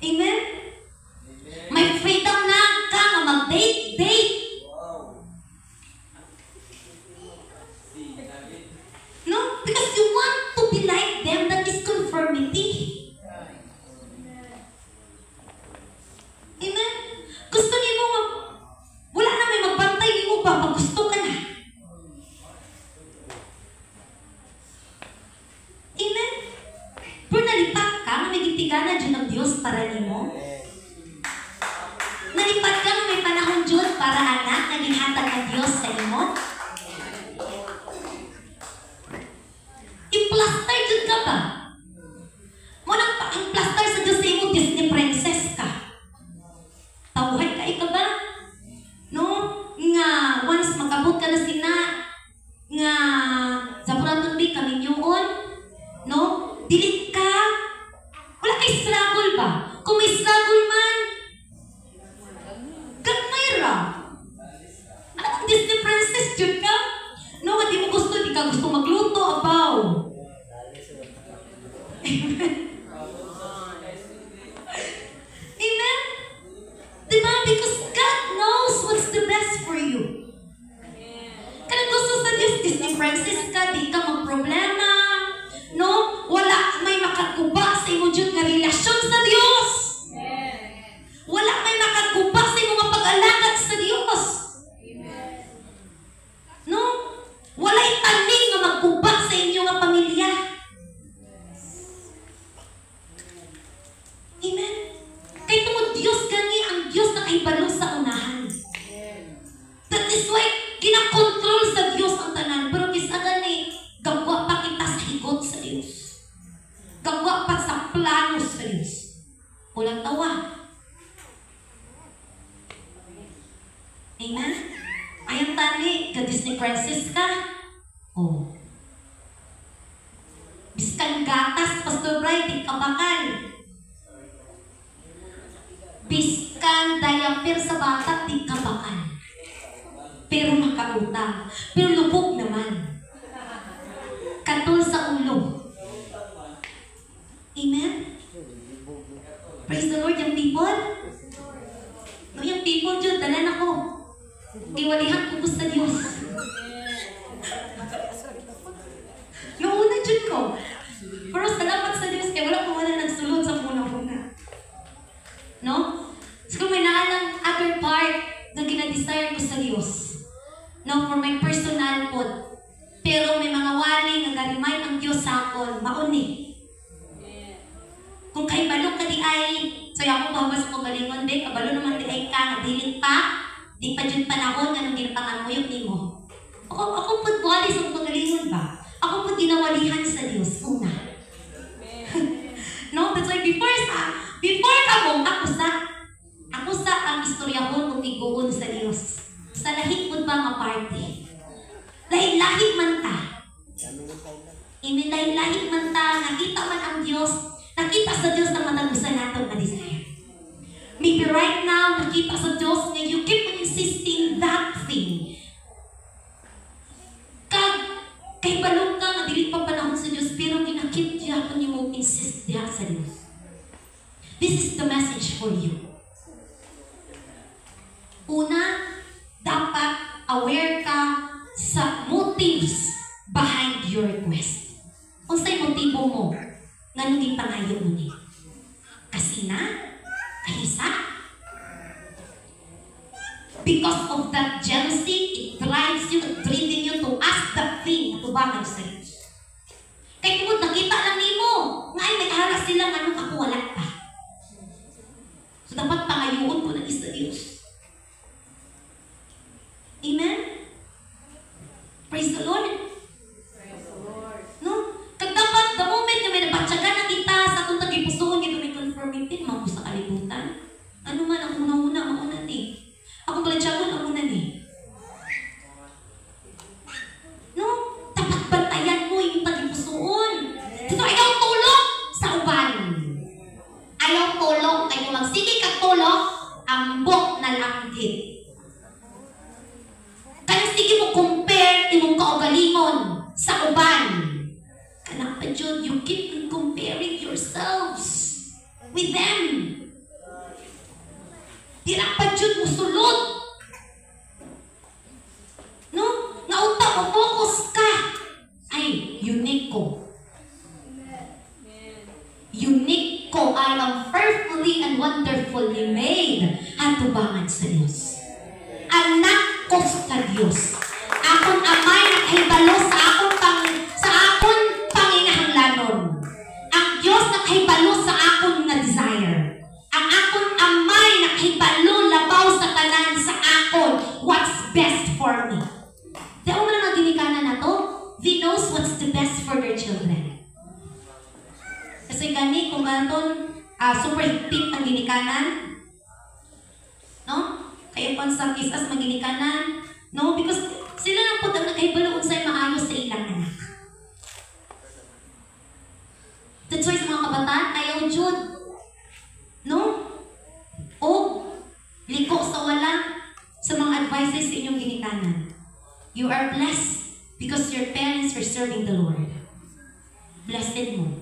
Amen? May freedom na ka nga mag-date. No? Because you want to be like them. That is conformity. Amen? Gusto niyo mo wala na may magbantay niyo mo ba pag gusto ka na. Amen? Pero nalipat ka nga may gitigana dyan ng Diyos para niyo mo. Nalipat ka nga may panahon dyan para anak na ginhatag ng Diyos sa imo. I-plaster dyan ka ba? Munang pa-plaster sa Diyos sa imo, Disney princess ka. Tawhay ka ika ba? No? Nga, once magkabot ka na sina, nga, sa puratong di kami yun, no? Dilit ka. Wala kay struggle ba? Kung may struggle man, gagmay ra. Anong Disney princess dyan ka? No, hindi mo gusto, di ka gusto magluto, abaw. Amen? Amen? Diba? Because God knows what's the best for you. Kaya gusto sa Diyos, Disney princess ka, di ka magproblema. No? Wala may makaguba sa imo dyan nga relasyon sa Diyos. Wala may makaguba sa imo mapag-alagad sa Diyos. No? Wala'y taning nga magguba sa inyo nga pamilya. Amen? Kaya tungod Diyos gani ang Diyos na kaibalo sa unahan. That is why ginakontrol sa Diyos ang tanan. Pero kisa gani, gagwa pa kita sa higot sa Diyos. Gagwa pa sa plano sa Diyos. Walang tawa. Amen? Ayang tani, ka-Disney princess ka. Oh. Biskan gatas, Pastor Bray, di kabakal. Biskan diaper sa bata, di kabakal. Pero makautang. Pero lubog naman. Katol sa ulo. Amen? Praise the Lord, yung people. No, yung people dyan, dalan ako. Iwalihan ko sa Diyos. Noona dyan ko. Pero salamat sa Diyos, kaya wala ko wala nagsulod sa muna-muna. No? So kung may naalang other part na ginadesire ko sa Diyos. No, for my personal pod. Pero may mga wali nga garimay ang Diyos sa akon, mauni. Kung kay balo ka di ay, so ako babas ko galingon, be, kabalo naman di ay ka, nadilit pa, di pa dyan panahon, anong ginapangamuyok ni mo. Ako po wali sa pagalingon ba? Ako po ginawalihan sa Diyos, una. No, that's why before ka mo, ako sa ang istoryahon kung iguon sa Diyos. Sa lahit po ba nga party? lahi-lahi man ta. Amen, lahi-lahi man ta, nakita man ang Diyos, nakita sa Diyos na matagusan nato na desire. Maybe right now, nakita sa Diyos na you keep on insisting that thing. Kay balong ka, nga dili pa panahon sa Diyos, pero kinakit diya kung mo insist diya sa Diyos. This is the message for you. Una, dapat aware ka sa motives behind your request. Kung sa'y motibo mo, nga hindi pangayo mo ni. Kasi na, kahisa. Because of that jealousy, it drives you, driven you to ask that thing to bangay sa iyo. Kaya kung nakita lang ni mo, nga ay nag-ahala sila nga nung ako wala pa. So dapat pangayuon ko na isa Diyos. Amen? Praise the Lord. Praise the Lord. No? Kag dapat, the moment na may nabatsagan na kita sa itong tagipusoon, ito may confirmation, mga sa kalibutan. Ano man ang una-una, mauna ni. Ako pala tiyagon, ang una ni. No? Dapat bantayan mo yung tagipusoon. Dito, ayaw tulong sa uban. Ayaw tulong, ayaw magsige kag tulong, ang bok na langit. Kaya sige mo compare imong kaugalingon sa uban. Kana pa jud, you keep on comparing yourselves with them. Dira pa jud mo sulod. No? Nga unta mo focus ka. Ay, unique ko. Unique ko. I am fearfully and wonderfully made. Hatubangan sa Diyos. Anak ko sa Diyos. Akong amay nakahibalo sa akong panginahanglanon. Ang Diyos nakahibalo sa akong nga desire. Ang akong amay nakahibalo labaw sa tanan sa akon. What's best for me? Di ako na ginikanan na to. They knows what's the best for their children. Kasi gani kung ganon super higpit ang ginikanan, no? Kaya kung sa kisas maginikanan, no? Because sila na po ang nakahibalo unsay maayos sa ilang anak. That's why sa mga kabataan, ayaw jud. No? O, liko sa wala sa mga advices sa inyong ginikanan. You are blessed because your parents are serving the Lord. Blessed mo.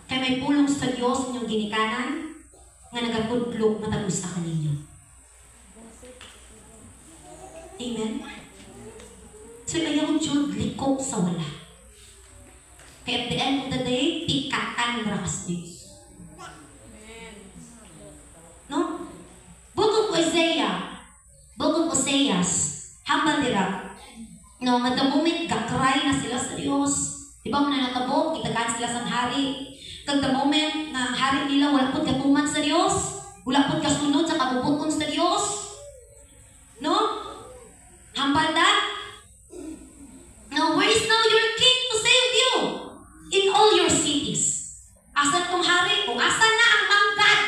Kaya may pulong sa Diyos inyong ginikanan nga nagagudlog matagos sa kaninyo. Amen? So, ayaw jud liko sa wala. Kaya at the end of the day, pikatan ng rakas Diyos. No? Book of Oseas, hambal dira. No, at the moment, kakry na sila sa Diyos. Diba mo na natabo, kitagaan sila sa hari. Kag the moment na hari nila, wala po katuman sa Diyos. Wala po kasunod sa kabubuton sa Diyos. No? Hambal that. Now, where is now your king to save you? In all your cities. Asan tong hari? O asan na ang manggad?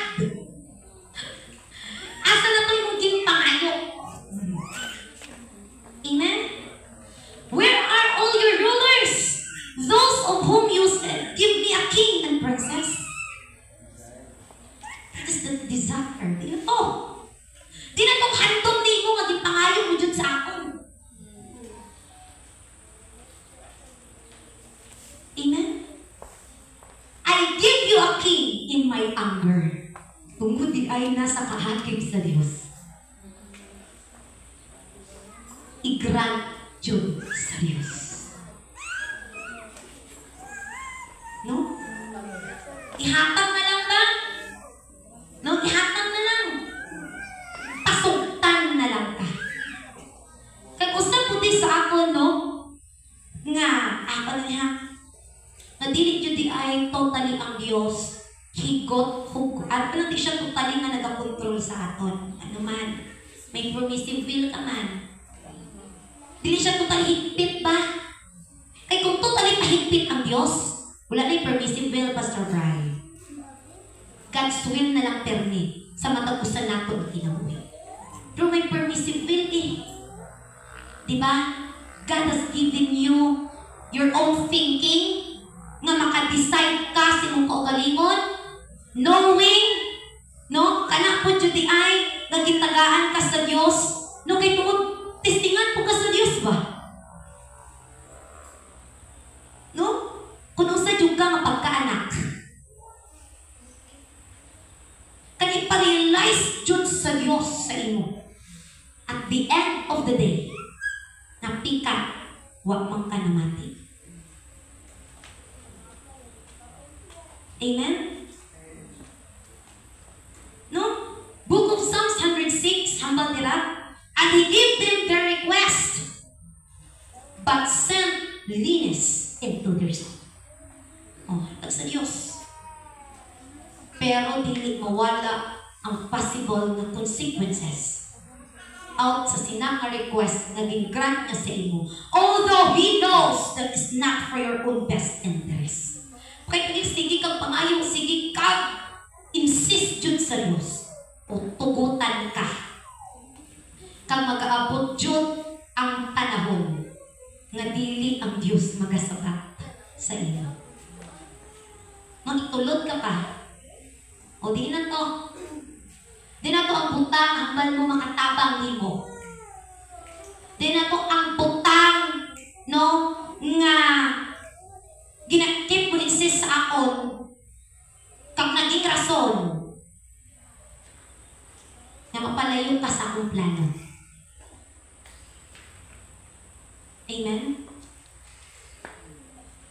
Asan na itong yung pangayo? Amen? Where are all your rulers? Those of whom you said, give me a king and princess. That is the desire. Di na to. Di na itong handong ni mo nga di pangayo mo dyan sa akon. Amen? I give you a king in my anger. Tungkol di ay nasa kahakip sa Diyos. I-grant yun sa Diyos. No? Ihatang na lang ba? No? Ihatang na lang. Pasugtan na lang ka. Kag-usap po din sa ako, no? Nga, ako na niya, nadili yun di ay totally ang Diyos. Higot, hugot. At lang di siya totally nga nag-control sa aton. Ano man? May permissive will ka man. Dili siya totally higpit ba? Kaya kung totally pahigpit ang Diyos, wala na yung permissive will, Pastor Brian. God's will na lang permit sa matagusan natin ang kinabuhi. Pero may permissive will eh. Diba? God has given you your own thinking nga maka-decide ka sa imong kaugalingon, knowing, no, kana po jud di ay nagitagaan ka sa Dios, no, kay tungod testingan po ka sa Dios ba? No? Kung unsa jud ka nga pagkaanak. Kani pa-realize jud sa Dios sa imo. At the end of the day, napika, wa man ka namati. Amen? No? Book of Psalms 106, hambal dira, and He gave them their request, but sent linnets into their soul. Oh, tag sa Diyos. Pero dili mawala ang possible na consequences out sa sinang request na grant niya sa imo. Although He knows that it's not for your own best interest. Kaya sige kang pangayong, sige kang insist jud sa Diyos. O tugutan ka. Kang mag-aabot jud ang panahon nga dili ang Diyos magasabat sa iyo. Nung itulod ka pa, o di na to. Di na to ang butang, hambal mo makatabang nimo. Di na to ang butang, no, nga ginakip mo insist sa akon kag naging rason na mapalayo ka sa akong plano. Amen?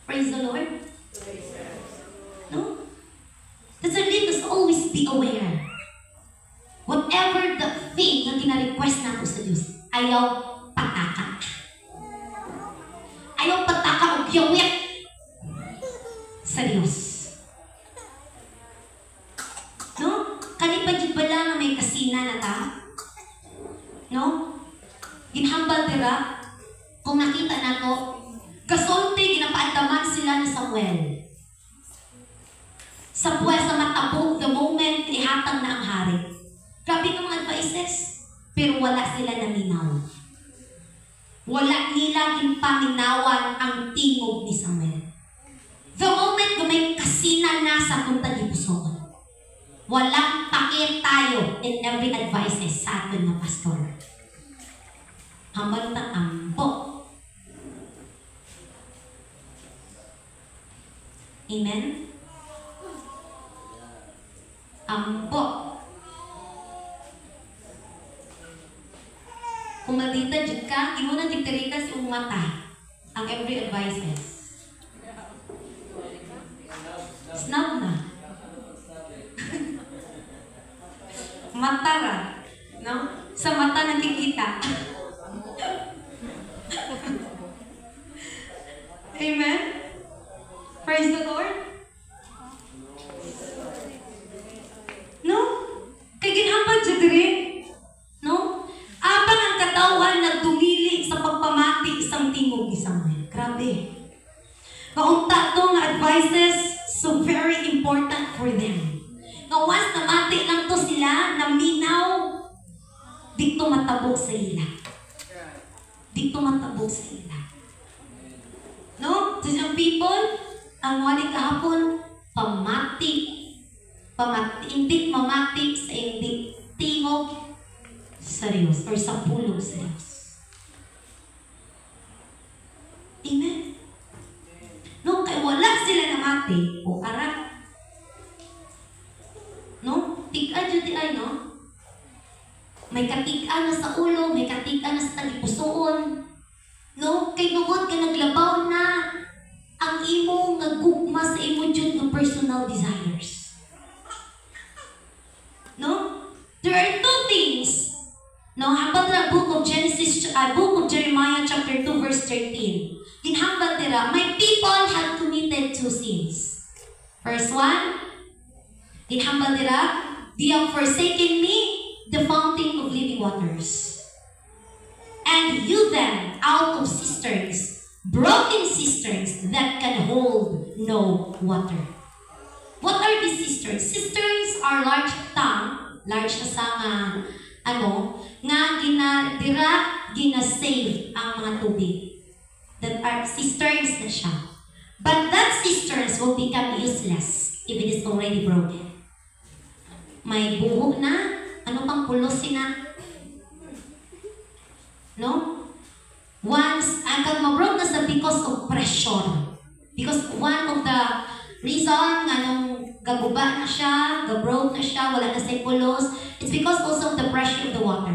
Praise the Lord. No? That's why let us always be aware. Whatever the thing na gina-request nato sa Diyos, ayaw pataka. Ayaw pataka o giyawit sa Diyos. No? Kani pa dyan ba lang na may kasina na ta? No? Ginhambal dira, kung nakita na to, kasulti, ginapaandaman sila ni Samuel. Sa buhay sa matabog, the moment ihatang na ang hari. Grabe ng mga advices, pero wala sila naminaw. Wala nila paminawan ang tingog ni Samuel. The moment na may kasina na sa punta di pusoon, walang pakit tayo in every advices sa atin na pastor. Hambal ta ambo. Amen? Ambo. Kung maldita jud ka, imo na digtarika sa iyong mata ang every advices. Snap na. Mata ra, no? Sa mata nakikita. Amen? Praise the Lord. No? Kay ginhambal jud diri, no? Abang ang katawan nagdumili sa pagpamati isang tingog ni Samuel. Grabe. Kaunta to nga advices, so very important for them. Nga once namati lang to sila, naminaw, dito matabog sa ila. Dito matabog sa ila. No? To some people, ang wali kahapon, pamati. Hindi mamati sa hindi tingog sa Diyos or sa pulong sa Diyos. Amen? No, kaya wala sila namati o arak. No? Tig-a dyan di ay, no? May katig-a na sa ulo, may katig-a na sa talipusoon. No? Kay nungod ka naglabaw na ang imong nagugma sa imo dyan ng personal desires. No? There are two things. No, hambal dira book of Jeremiah chapter 2 verse 13. Ginhambal dira, my people have committed two sins. First one, ginhambal dira, they have forsaken me, the fountain of living waters, and hew them out of cisterns, broken cisterns that can hold no water. What are these cisterns? Cisterns are large tank, large na sa nga ginasave ang mga tubig. cisterns na siya. But that cisterns will become useless if it is already broken. May buho na, ano pang pulosin na? No? Once, agad ma-broke na sa because of pressure. Because one of the reason nga nung gaguba na siya, gabroke na siya, wala na sa pulos, it's because also of the pressure of the water.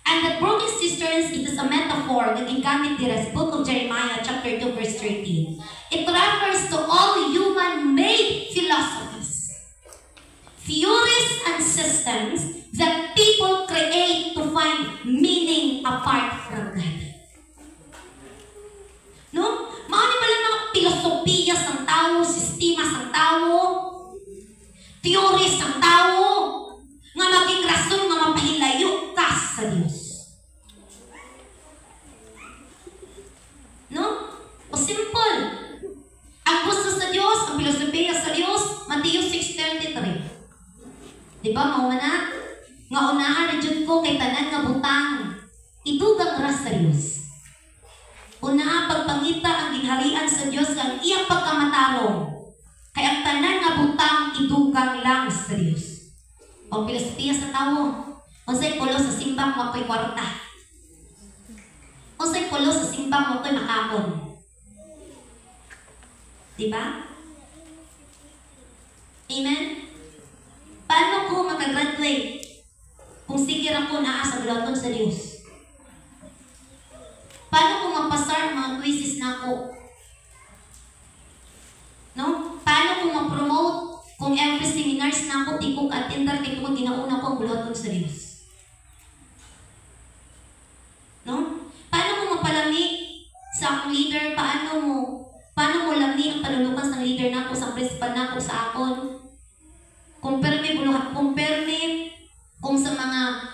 And the broken cisterns, it is a metaphor na gigamit dira sa book of Jeremiah chapter 2 verse 13. It refers to all human-made philosophies, theories and systems that people create to find meaning apart from God. No? Mauni pala mga filosofiya sa tao, sistema sa tao, theories sa tao, nga maging rason nga mapahilayo ka sa Diyos. No? O simple. Ang gusto sa Diyos, ang filosofiya sa Diyos, Mateo 6:33. Diba, mauna? Nga unahan na Diyod ko kay tanan nga butang. Idugang ras sa Diyos. Una, pagpangita ang ginharian sa Diyos ang iyang pagkamatarong. Kaya ang tanan nga butang idugang lang sa Diyos. O filosofiya sa tao. Unsay pulo sa simbang mo ko'y kwarta. Unsay pulo sa simbang mo ko'y makakon. Diba? Amen? Paano ko makagraduate kung sige ako naa sa bulaton sa Diyos? Paano kung mapasar ang mga quizzes na ako? No? Paano kung ma-promote kung every seminars na ako, di ko ka-attender kay kung ginauna ko ang bulaton sa Diyos? No? Paano kung mapalami sa akong leader? Paano mo lami ang panulukan sa leader na ako, sa principal na ako, sa akon? Compare kung sa mga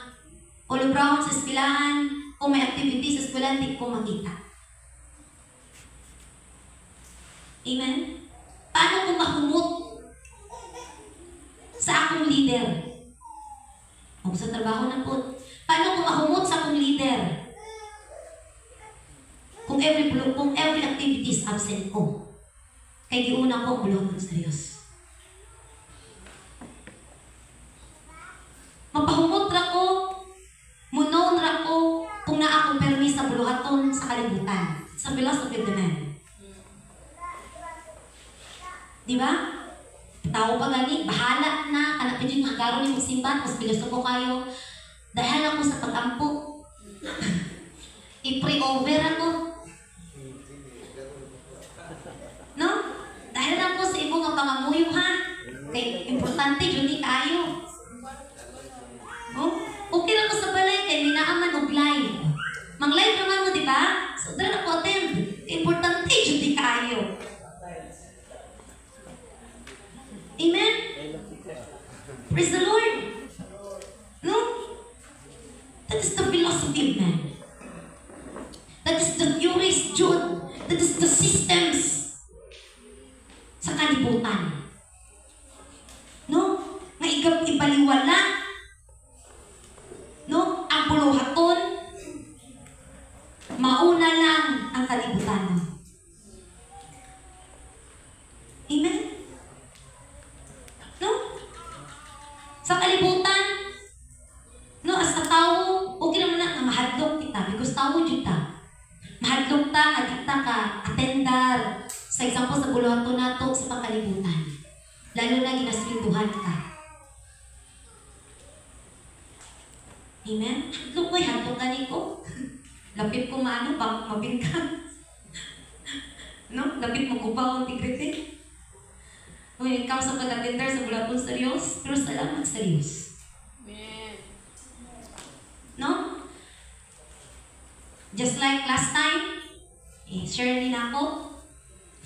all-around sa eskwelahan, kung may activities sa eskwelahan, di ko makita. Amen? Paano kung mahumot sa akong leader? O sa trabaho na po. Paano kung mahumot sa akong leader? Kung every activities absent ko. Kaya giuna ko ang bulutan sa Diyos. Mapahumot ra ko, munon ra ko, kung naa akong permis sa buluhaton sa kalibutan. Sa philosophy of the man. Di ba? Tao pa gani, bahala na, anak din yung agaron yung magsimba, mas pilosopo kayo. Dahil ako sa pag-ampo. I-pre-over ako. No? Dahil ako sa ibong nga pangamuyo ha. Kaya importante, yun kayo. Oh? Okay lang ko sa balay, kaya minaaman og live. Mang-live naman mo, di ba? So, dahil ako attend. Importante, yun kayo. Amen? Praise the Lord. No? That is the philosophy of man. That is the theories, Jude. That is the systems sa kalibutan. No? Nga ibaliwala. No? Ang buluhaton. Mauna lang ang kalibutan. Amen? No? Sa kalibutan, no, as a tao, okay naman na mahadlok kita because tao dyan ta. Mahadlok ta, adikta ka, attendar. Sa example, sa buluhaton nato sa pangkalibutan. Lalo na ginaswinduhan ka. Amen? Hadlok ko'y hadlok ka niko. Lapit ko maano, mabingkang. No? Lapit mo kupaw ang tigrete. When it comes sa pag-attender sa bulaton sa Diyos, pero salamat sa Diyos. Amen. No? Just like last time, share din ako,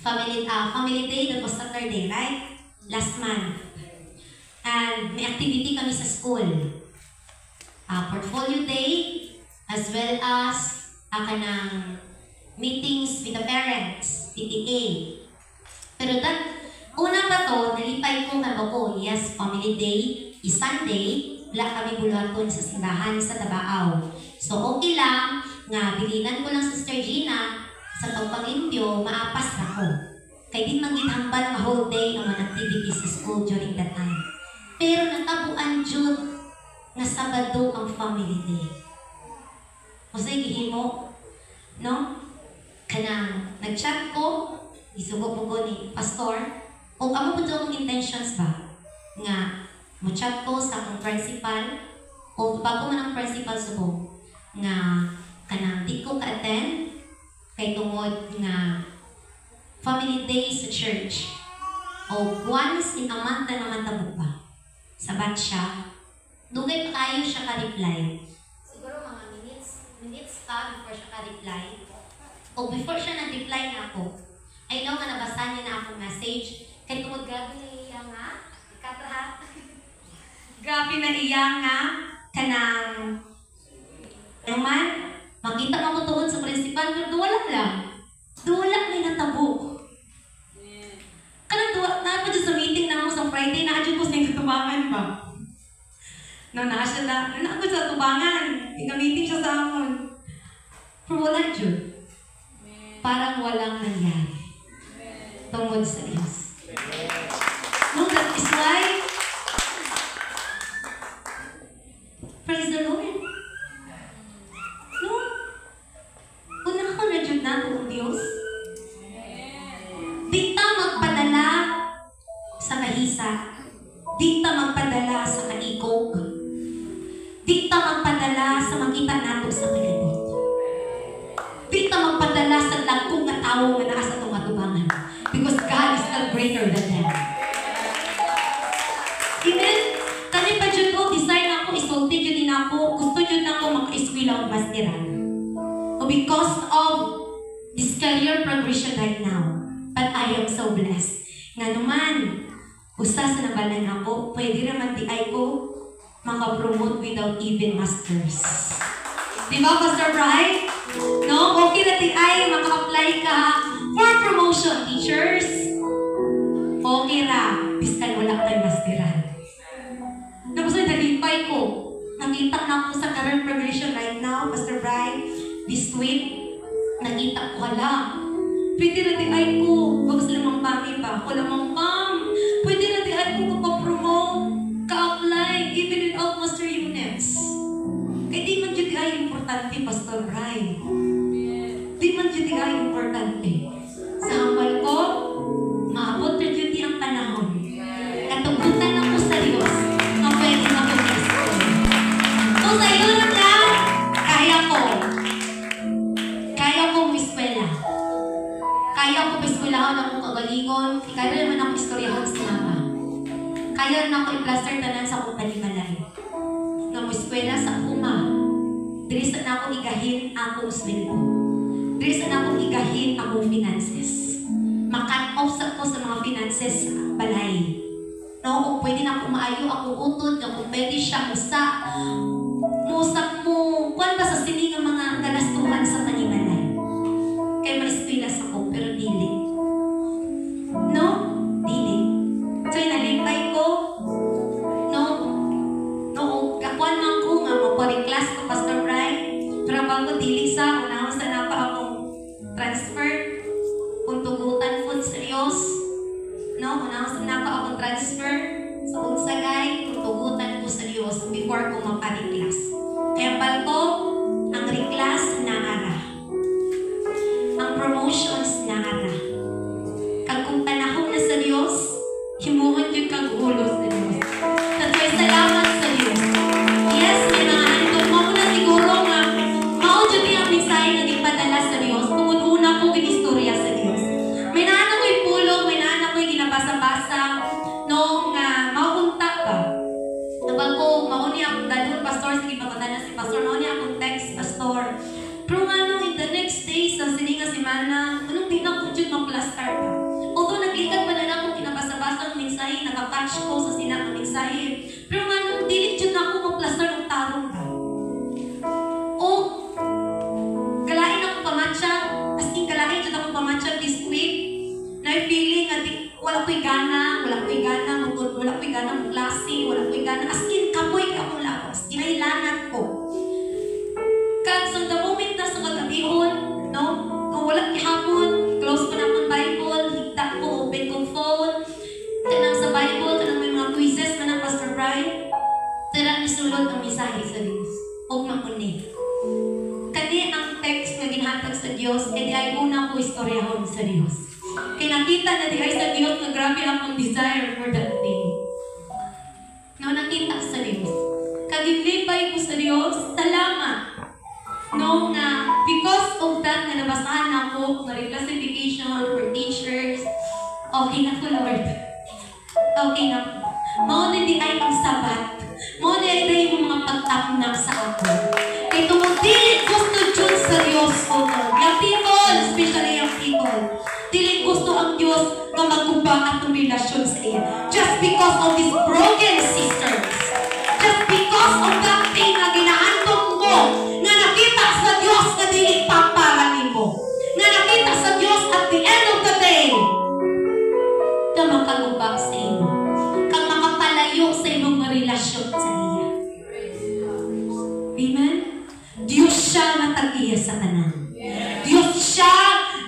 family day, that was Saturday, right? Last month. And may activity kami sa school. Portfolio day, as well as kanang meetings with the parents, PTA. Pero una pa to, nalipay ko kamo ko, yes, family day, is Sunday, wala kami buluhaton sa simbahan sa Dabao. So okay lang, nga bilinan ko lang Sister Gina sa pagpangita medyo maapas na ko. Kaya di man ginhambal nga whole day ang mga activities sa school during that time. Pero natabuan jud nga Sabado ang family day. O sa gihimo, no? Kanang nag-chat ko, isugo ko ni pastor, o amo po akong intentions ba? Nga, mo-chat ko sa akong principal, o bago man ang principal subo, nga kanang di ko ka-attend, kay tungod nga family day sa church. O once in a month na naman tabo ba? Sabat siya. Dugay pa kayo siya ka-reply. Siguro mga minutes pa before siya ka-reply. O before siya nag-reply na ako, I know nga nabasa niya na akong message. Kaya tungod grabe na iya nga, ikatahat. Grabe na iya nga, kanang naman, makita mo ko tuon sa principal, pero duwala lang. Duwala may natabo. Kanang duwala, na pa dyan sa meeting na mo sa Friday, na-adyo ko sa yung katubangan ba? No, na-asya na, na-ako sa tubangan. Ika-meeting siya sa amon. Pero wala dyan. Parang walang nangyari. Tungod sa Diyos. No, that is why, praise the Lord. No? Una ako na dyan na ang Diyos. Di ta magpadala sa kahisa. Di ta magpadala sa kaikog. Di ta magpadala sa makita nato sa kalibot. Di ta magpadala sa lagkong nga tao nga naa sa itong atubangan. Because God is still greater than them. Amen? Kani pa dyan ko, design ako, isulti dyan din ako, gusto dyan ako maka-eskwila o bastiran. Because of this career progression right now. But I am so blessed. Nga naman, usa sa nabalan ako, pwede naman di ay ko makapromote without even masters. Di ba, Pastor Brian? No? Okay na di ay maka-apply ka for promotion, teachers. Okay ra, biskan wala kay masteran. Tapos ay nalipay ko. Nakita na ako sa career progression right now, Pastor Brian. This week, nakita ko hala. Pwede na di ay ko. Bagus lamang pami ba? Wala mang pam. Pwede na di ay ko kapapromote. Ka-apply, even without master units. Kaya di man dyan di ay importante, Pastor Brian. Di man dyan di ay importante. Sa hambal ko, maabot na dyan di ang panahon. Katugutan ako sa Diyos na pwede na ko na-school. So sa iyo na lang, kaya ko. Kaya kong eskwela. Kaya ko eskwelahan akong kagalingon. Kaya naman ako istoryahan sa mama. Kaya na ako i-plaster tanan sa akong panimalay. Nga mo eskwela sa uma. Diri na ako igahin akong sweldo. Diri na ako igahin akong finances. Makat off sa ko sa mga finances sa balay. No, kung pwede na ako maayo, akong utod, kung pwede siya usa. Musak mo, kuwan ba sa siningang mga ganastuhan sa panimalay? Kaya may eskwela sa ko, pero dili. No? Dili. So, nalipay ko, kakuan man ko nga magpa-reclass ko, Pastor Brian. Pero bago dili sa, unahon sa napa akong transfer, kung tugutan po sa Diyos. No? Unahon sa napa akong transfer sa unsagay, kung tugutan ko sa Diyos before ko magpa-reclass. Kaya pal ko, ang reclass na ara. Ang promotions na ara. Kag kung panahon na sa Diyos, himuhon yung kag-ulo sa Diyos. Tatway salamat sa Diyos. Yes, may mga handog mo na siguro nga mao-dyo ang mensahe na ipadala sa Diyos. Tungod una ko ginistorya sa Diyos. May naanak ko'y pulong, may naanak ko'y ginabasa-basa nung maunta pa. Nabal ko, mauni akong dalhon, Pastor, sige pagkatana si Pastor, mauni akong text, Pastor. Pero nga in the next days, ang sininga si Mana, anong di na ko dyan mag-plaster pa. Although naglikat pa na akong kinabasa-basa ng mensahe, nakakatch ko sa sinang mensahe. Pero nga nung dilit dyan ako mag-plaster ng tarong ba. O, kalain ako pamatcha, as in kalain dyan ako pamatcha this week, na feeling at wala ko'y gana mag-klase, wala ko'y gana, as in kapoy ka akong lawas, kinailangan ko. Kag sa the moment na sa kagabihon, no, kung wala kihapon, close sulod ang mensahe sa Dios. Og makuni. Kani ang text nga ginhatag sa Dios, kay ay una ko istoryahon sa Dios. Kay nakita na di ay sa Dios nga grabe akong desire for that thing. No, nakita sa Dios. Kaginlipay ko sa Dios, salamat. No, na because of that nga nabasahan ako nga reclassification for teachers, okay na ko, Lord. Okay na ko. Mao di ay ang sabat. Mao di ay yung mga pagtapnak sa ako. Kay tungod dili gusto Diyos sa Dios o Lord. Yung people, especially yung people, dili gusto ang Diyos nga magubah atong relasyon sa iya. Just because of these broken sisters. Just because of that thing na ginahandog mo, na nakita sa Diyos na dili papara nimo. Na nakita sa Diyos at the end of the day, na makagubah sa imo. Kang makapalayo sa imong relasyon sa iya. Amen? Diyos siya nga tag-iya sa tanan. Diyos siya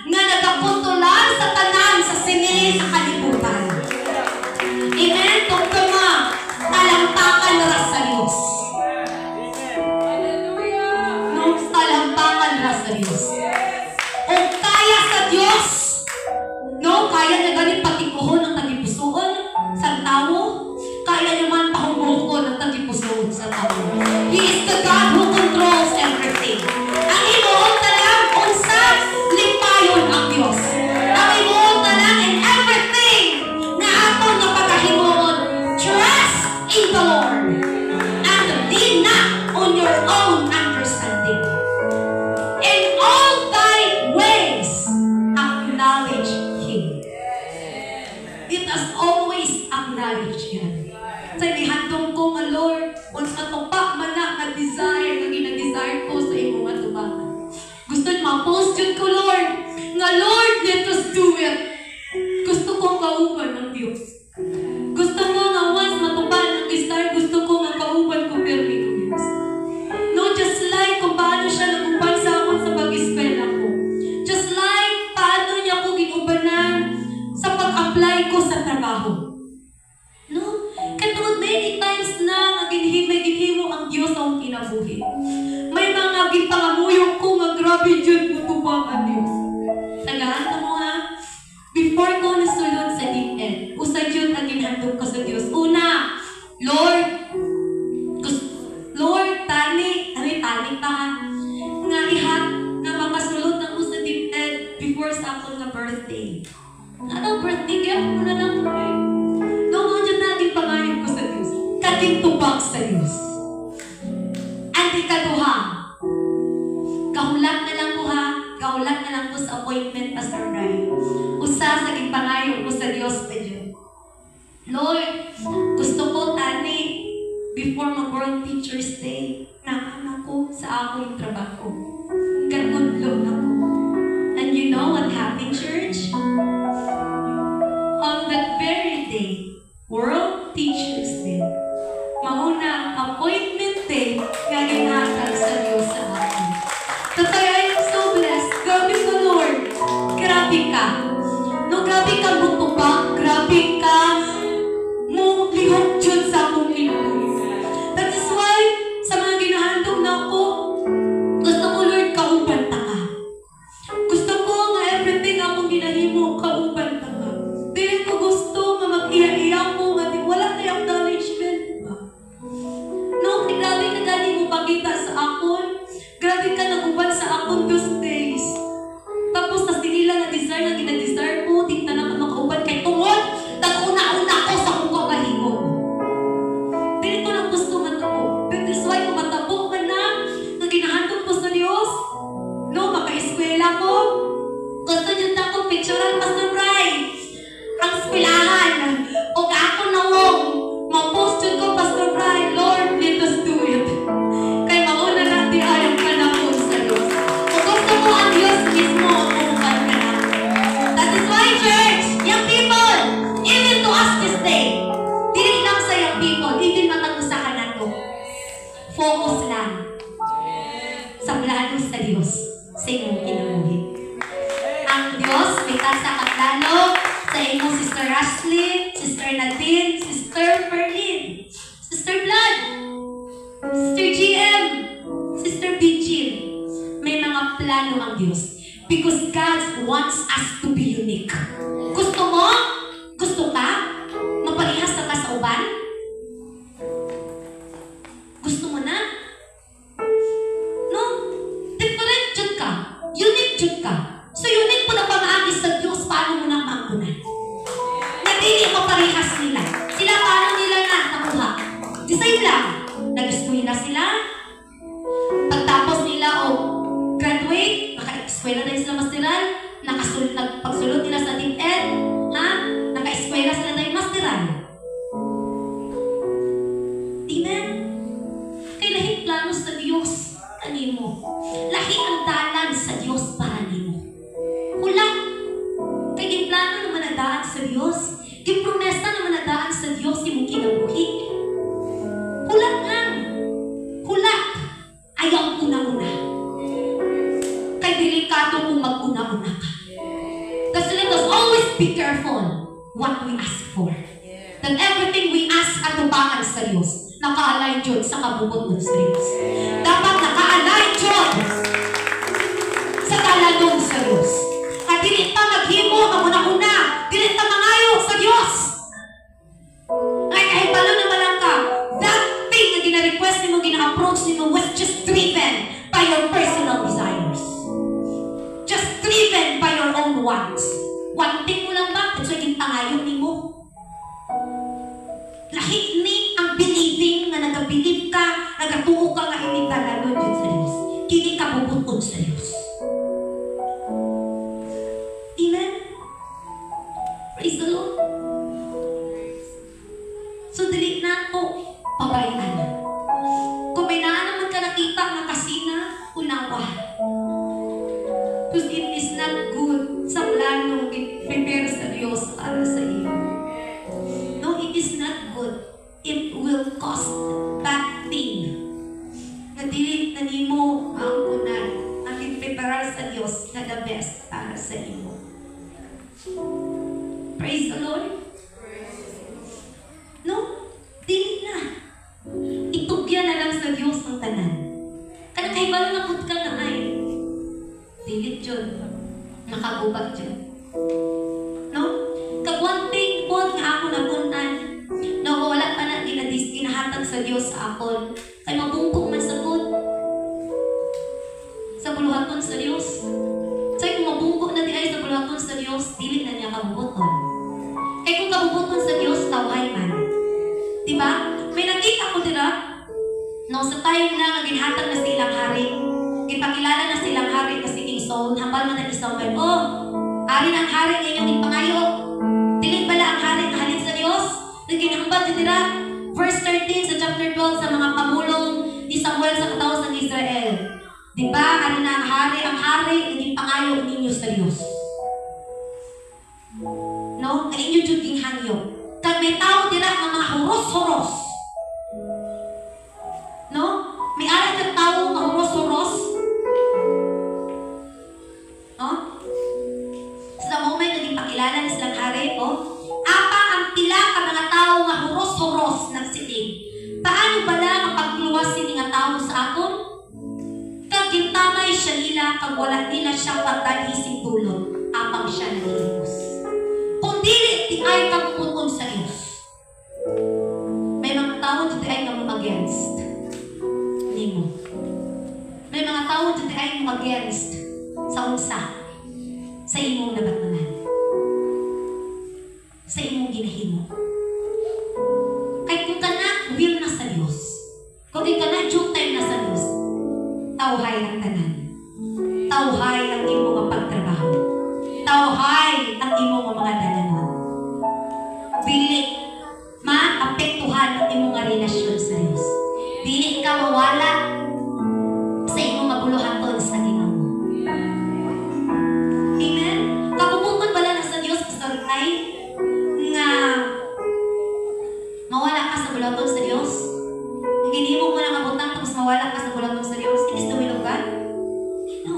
nga nagakontrolar sa tanan, sa sinili, sa kalibutan. Amen? Tugtama, talampakan ra sa Diyos. No, talampakan ra sa Diyos. O kaya sa Diyos, no, kaya na ganit patikuhon ang tagipusoon sa tao, kaya naman pahumukon ang tagipusoon sa tao. He is the God who controls everything. Ang imoon talang unsa lipayon ang Diyos. Ang imoon talang in everything na ato na pagkahimuon, trust in the Lord and lean not on your own understanding. In all thy ways, acknowledge Him. It has always acknowledged Him. Sa inihandong ko nga Lord, unsa to pa man na nga desire nga gina-desire ko sa imong atubangan. Gusto ma-post yun ko Lord, nga Lord, let us do it. Gusto ko kauban ng Diyos. Gusto ko nga once matuban ang desire, gusto ko nga kauban ko pirmi ng Diyos. No, just like kung paano siya naguban sa akin sa pag-eskwela ko. Just like paano niya ko ginubanan sa pag-apply ko sa trabaho. No? Katungod many times na may ginhimo ang Diyos sa akong kinabuhi. May mga gipangamuyong ko nga grabe dyan mutubang ang Diyos. Tagaan mo ha? Before ko nasulod sa deep end, usay dyan ang ginhandog ko sa Diyos. Una, Lord, tani ta ha? Nga ihat na makasulod na ko sa deep end before sa akong nga birthday. Ano birthday? Kaya ako na lang ko eh. Noong dyan natin pangayon ko sa Diyos. Kating tubag sa Diyos. Ang ikaduha, kahulat na lang ko ha. Kahulat na lang ko sa appointment, Pastor Brian. Usa sa pangayon ko sa Diyos pa dyan. Lord, gusto ko tani before mag-World Teacher's Day na anak ko sa akong trabaho. Ganunlong ako. And you know what happened, church? On that very day, World Teachers Day, mauna appointment day nga ginhatag sa Diyos sa akin. Tatay, I am so blessed. Grabe ka, Lord. Grabe ka. No, grabe ka mutubag. Grabe ka mo lihok dyan sa akong linuwi. That is why, sa mga ginahandog na ako, gusto ko, Lord, kauban ta ka. Gusto ko nga everything akong ginahimo, kauban ta ka. Dili ko gusto nga mag-iya-iya ko nga wala na yung acknowledgement ba? No, grabe ka gani mo pakita sa akon. Grabe ka naguban sa akon those days. Tapos tas nila nga desire na gina-desire ko, tingnan na ka makauban kay tungod. Nag-una-una ko sa kung kakahingo. Dili ko lang gusto matabo. But that's why kung matabo ka na ginahandog ko sa Diyos, no, maka-eskwela ko. Gusto nyo na ako picturean, Pastor Brian. Ang eskwelahan. O ako nawong ma-post yun ko, Pastor Brian. Lord, let us do it. Kaya mauna natin ayang panahon sa Diyos. Kung gusto mo ang Diyos mismo, umukan ka na. That is why, church, young people, even to us this day, dili lang sa young people, even matagusakan na to. Focus lang sa plano sa Diyos sa inyong kinabuhi. Ang Diyos may tasa kaplano sa inyong Sister Ashley, Sister Nadine, Sister Perlin, Sister Blood. God wants us to be unique. Gusto mo? Gusto ka? Maparehas ka sa uban? Gusto mo na? No? Different jud ka. Unique jud ka. So unique po na pamaagi sa Diyos, paano mo na maangkunan? Nagdili maparehas nila. Sila paano nila na nakuha? Design lang. Nag-eskwela sila. Pagtapos nila o graduate, naka-eskwela na sila masteral, pagsulot nila sa DepEd, naka-eskwela sila na masteral. Amen? Kaya lahing plano sa Diyos, kanimo. Lahi ang dalan sa Diyos para nimo. Hula. Kaya yung plano naman nadaan sa Diyos, yung promesa naman nadaan sa Diyos, yung kinabuhi. Hula lang. Hula. Ayaw una-una. Kaya delikado kung mag-una-una ka. Kasi let us always be careful what we ask for. That everything we ask at tubangan sa Diyos, naka-align Diyod sa kabubuton sa Diyos. Dapat naka-align Diyod sa talagon sa Diyos. At dili pa maghimo, maguna-una, dili pa mangayo sa Diyos. Ay, kahit palo naman lang ka, that thing na gina-request mo, gina-approach mo was just driven by your personal desires. Just driven by your own wants. Wanting mo lang ba? At so, yung pangayon ni mo. Lahit ni ang believing na nagabilib ka, nagatuo ka nga hindi talagon yun sa Diyos. Kini ka bubutod sa Diyos. Amen? Praise the Lord. So, dili na po pabayaan. Kung may naman ka nakita na kasina, unawa. Because it is not good sa plano prepare sa Diyos para sa iyo. No, it is not good. It will cost bad thing. Na dili na nimo ang kunan ang prepare sa Diyos na the best para sa iyo. Praise the Lord. No, dili na. Itugyan na lang sa Diyos ang tanan. Kana kay balo na pud ka nga ay dilit yun. Nakagubat yun. No? Kagwanting po nga ako nagunan na wala pa na ginahatag sa Diyos sa akon. Kay mabungkok man sa pod. Sa buluhaton sa Diyos. Say kung mabungkok na di ay sa buluhaton sa Diyos, dili na niya kabubuton. Kay kung kabubuton sa Diyos, tawhay man. Diba? May nakita ko dira, no, sa time na ginhatag na silang hari, ipakilala na silang hari kasi King Saul, hambal man na Samuel, oh, ari ng hari ng inyong ipangayo. Dilig pala ang hari na halin sa Diyos. Naginhambal din nila, verse 13 sa chapter 12 sa mga pamulong ni Samuel sa kataos ng Israel. Diba, ari na ang hari ng ipangayo ninyo sa Diyos. No? Ang inyo dyan king hangyo. Kag may tao dira ng mga huros-huros. No? May aral kang tao nga huros-huros. No? Sa moment naging pakilala na silang hari, apa ang pila ka mga tao nga huros-huros nagsiting. Paano bala ang pagluwas sini nga tao sa akon? Kag gintamay siya nila, kag wala nila siyang pagdalhi sing dulot, apang siya naghilimos. Kung dili, di ay kapuputon sa Diyos. May mga tao di ay kamo against nimo. May mga tao di ay mo against sa unsa sa imong nabatunan, sa imong ginahimo. Kay kung kana will na sa Diyos, kung kana jutay na sa Diyos, tawhay ang tanan, tawhay ang imong mga pagtrabaho, tawhay ang imong mga dalanon. Dili maapektuhan ang imong mga relasyon sa Diyos. Dili ka mawala sa imong mabuluhaton sa Ginoo. Amen? Kabubukod bala na sa Diyos sa ritay nga mawala ka sa buluhaton sa Diyos. Ginimo mo na kabutang tapos mawala ka sa buluhaton sa Diyos. It is the will of God? No.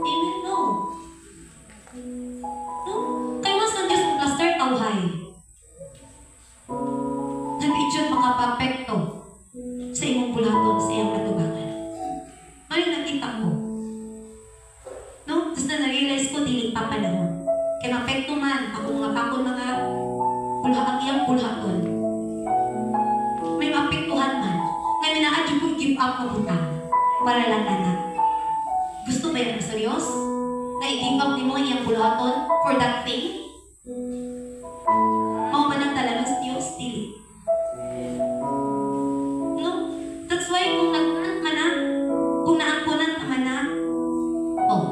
Amen? No. Tapos na na-realize ko, dili pa panahon. Kaya mapekto man, ako mga pakon mga kulhaang iyang kulhaon. May mapektuhan man. Ngayon may na-adyo ko give up mabutang para lang anak. Gusto ba yan sa Diyos? Na i-give up ni mo iyang kulhaton for that thing? Mao man ang talagang sa Diyos, dili. No? That's why kung nagkunan ka na, kung naangkunan ka man na, oh,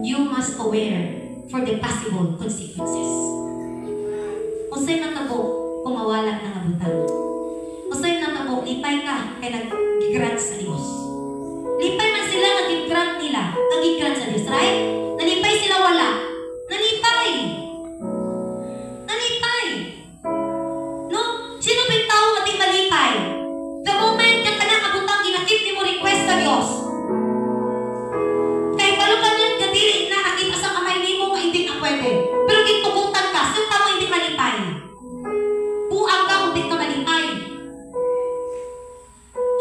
you must aware for the possible consequences. Usay natabo kung mawala ng abutang. Usay natabo, lipay ka kay nag-grant sa Diyos. Lipay man sila nag-grant nila, nag-grant sa Diyos, right? Nalipay sila wala. Nalipay. Nalipay. No? Sino ba yung tao natin malipay? The moment yung kanang abutang ginakit ni mo request sa Diyos. Kaya palo ka niyan, kadiri na nakita sa kamay ni mo, hindi na pwede. Pero gitugutan ka, sino tao hindi malipay? Buang ka kung hindi ka malipay.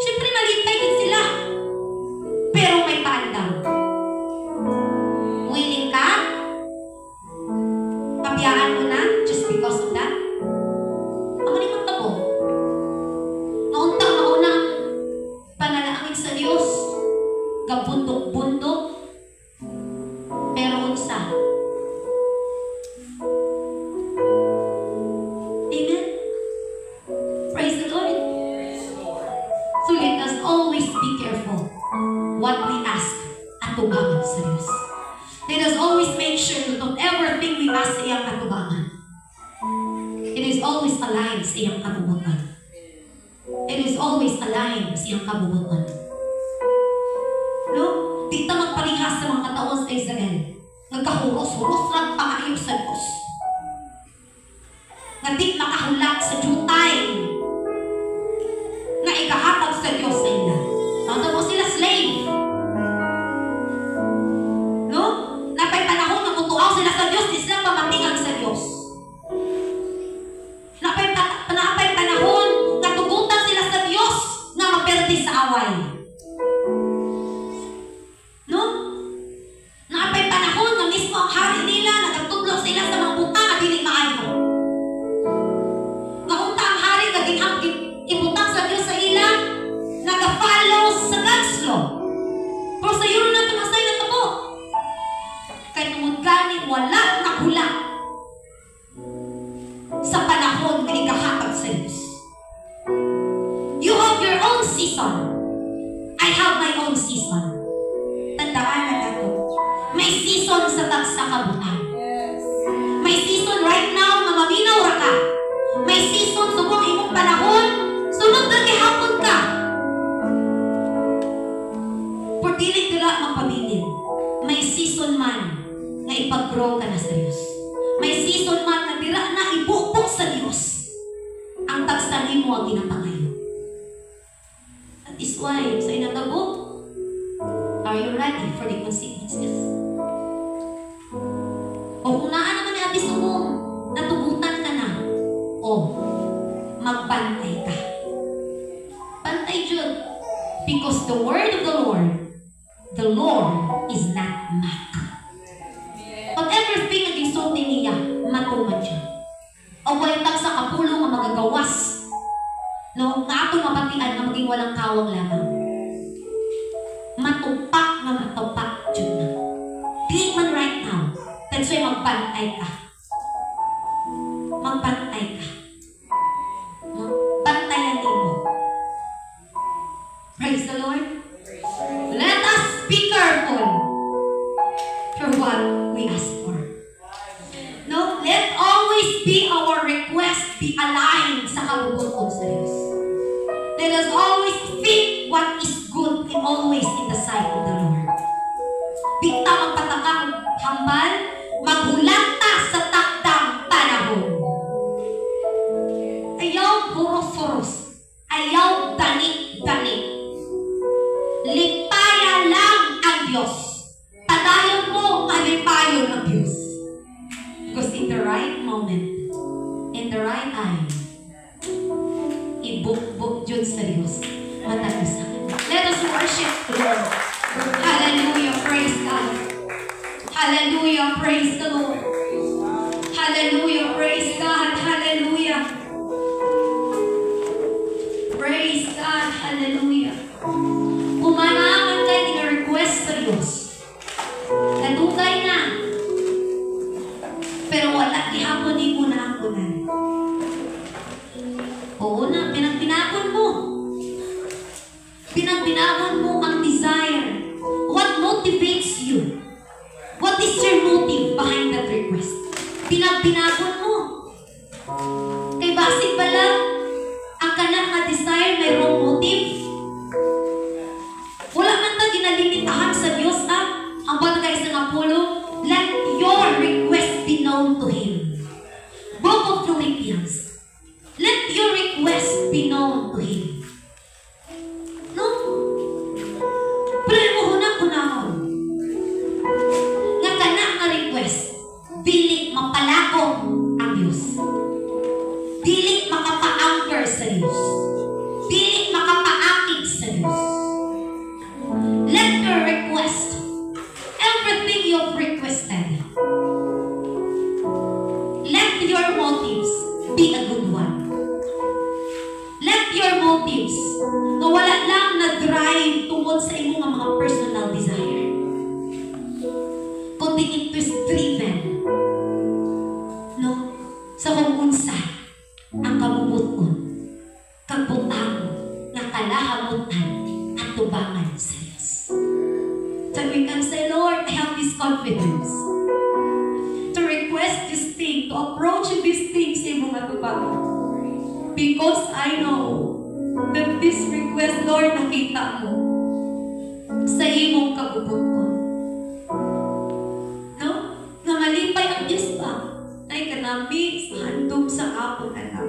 Siyempre malipay din sila. Pero may paandang. Willing ka? Kapiyaan mo na just because of that? Ang malimot ako. Mauna panalangin sa Diyos. Gabundok-bundok. Pero unsa? Amen? Praise the Lord. So let us always be careful what we ask at tubangan sa Diyos. Let us always make sure that whatever thing we ask sa iyang katubangan, it is always aligned sa iyang kabubutan. It is always aligned sa iyang kabubutan. No? Di ta magparihas sa mga kataon sa Israel. Nagkahuros-huros lang pangayo sa Diyos. Nga di makahulat sa jutay na ikahatag sa Diyos sa ila. Natabo sila slave. No? Napay panahon na mutuaw sila sa Diyos, di sila pamatingan sa Diyos. Napay panahon na tugutan sila sa Diyos na maperdi sa away. No? Napay panahon na mismo ang hari nila, nagtutulong sila sa mga butang at hindi maayo. Naunta ang hari, naging ibutang sa Diyos sa ila, nag-follow sa God's law. Pero sa iyo na tumasay na tabo. Kaya tungod ganin, wala na hula sa panahon na ikahatag sa Diyos. You have your own season. I have my own season. Tandaan na nato. May season sa tagsa kabutan. May season right now na maminaw ra ka. May season sa buong imong panahon, sunod na gihapon ka. Portiling dila magpabilin. May season man na ipag-grow ka na sa Diyos. May season man na dira na ibukbok sa Diyos. Ang tagsahin mo ang ginapangayo. That is why, sa inatabo, are you ready for the consequences? O kung naan naman ni Ate Sumong, natugutan ka na, o magbantay ka. Bantay Jud. Because the word of the Lord is not mock. Whatever thing na gisulti niya, matuman siya. O walintag sa kapulong ang magagawas. No, nga atong mapatian na maging walang kawang lamang. Matupak na matupak Jud na. Di man right now. That's why magbantay ka. Magbantay ka. Bantayan din mo. Praise the Lord. Let us be careful for what we ask for. No, let always be our request be aligned sa kabubuton sa Diyos. Let us always think what is good and always in the sight of the Lord. Bigta magpatakang hambal, maghulata sa takdang panahon. Ayaw huros-huros. Ayaw danik-danik. Lipayan lang ang Diyos. Padayon mo, malipayon ang Diyos. Because in the right moment, in the right time, ibuk-buk Diyos sa Diyos. Matalusan. Let us worship the Lord. Hallelujah. Praise God. Hallelujah. Praise the Lord. Hallelujah. Praise God. Hallelujah. Praise God. Hallelujah. Pumanangan kayo ng request sa Diyos. Nadugay na. Pero wala, gihapon ni mo na ako na. Oo na, pinagbinabon mo. Pinagbinabon mo ang desire. What motivates you? What is your motive behind that request? Pinagbinabon mo. Kay basig ba lang, ang kanak na desire mayroong motive? Wala man ta ginalimitahan sa Diyos, ang bagay sa Apollo, let your request be known to Him. Book of Philippians. Let your request be known to Him. No? Pero mo hunang-hunahon. Nga kana nga request, dili mapalako ang Diyos. Dili makapa-anchor sa Diyos. Dili makapa-akit sa Diyos. Let your request, everything you've requested, let your motives be a good one. Let your motives na wala lang na drive tungkol sa imong mga personal desire, kundi it is driven sa kung unsa ang kabubuton, kagbutang nga kalahamutan at tubangan sa Diyos. So we can say, Lord, I have this confidence to request this thing, to approach this thing sa imong atubangan. Because I know that this request, Lord, nakita mo sa imong kabubuton. No? Nga malipay ang Diyos ba? Ay kanami sa handog sa akong anak.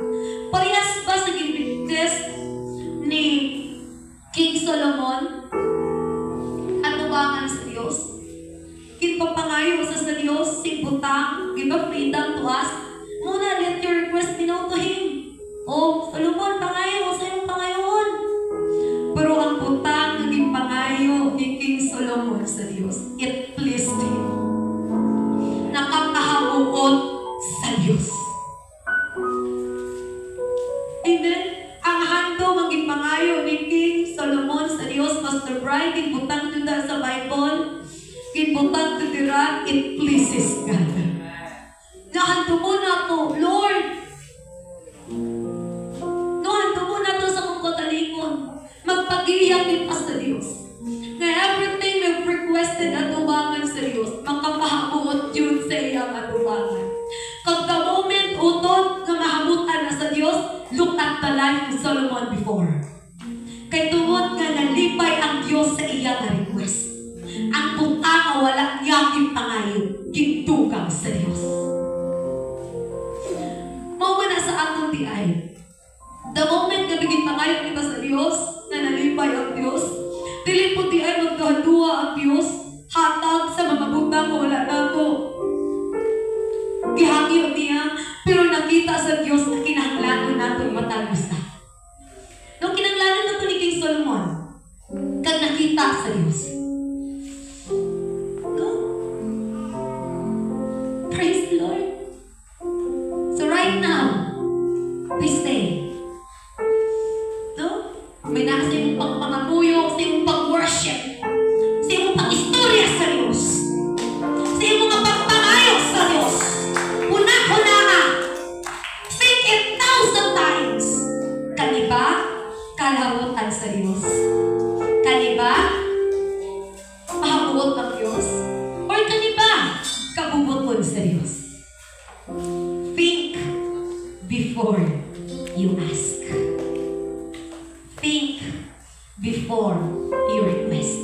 Parehas ba sa request ni King Solomon? Atubangan sa Diyos? Kinpapangayo sa Diyos, simbutang, give a freedom to us. Muna, let your request be known to Him. Oh, Solomon, pangayo sa iyong pangayon. Pero ang butang naging pangayo ni King Solomon sa Diyos, it pleased Him. Nakakahamuot sa Diyos. Amen? Ang hando maging pangayo ni King Solomon sa Diyos, Pastor Brian, kinbutang juda sa Bible, kinbutang tudira, it pleases God. Nahando mo na to, Lord. Nahando mo na to sa kong katalikon. Magpag-iyak kita sa Diyos. Na everything we've requested atubangan sa Diyos, makapahamuot yun sa iyang atubangan. Kung the moment utod na mahamutan na sa Diyos, look at the life of Solomon before. Kay tungod nga nalipay ang Diyos sa iyang request. Ang butang na walang yakin pangayo, gintugang sa Diyos. Mawala sa atong tiay. The moment na biging pangayo kita sa Diyos, na nalipay ang Diyos, dili po tiay magkahadua ang Diyos, hatag sa mga butang na wala nato. Gihangyo niya, pero nakita sa Diyos na kinahanglanon nato matagos na. Nung kinahanglanon nato ni King Solomon, kag nakita sa Diyos. No? Praise the Lord. So right now, please stay. No? May nasa yung pagpangamuyo, sa yung pag-worship, sa yung pag-istorya sa Diyos, sa yung mga pagpangayo sa Diyos. Think it 1,000 times. Kaniba, kalabutan sa Diyos. Kaniba, mahabuot ng Diyos. Or kaniba, kabubuton sa Diyos. Think before you ask. Think before you request.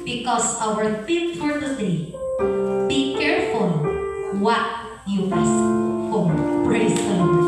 Because our theme for today, be careful what you ask for. Praise the Lord.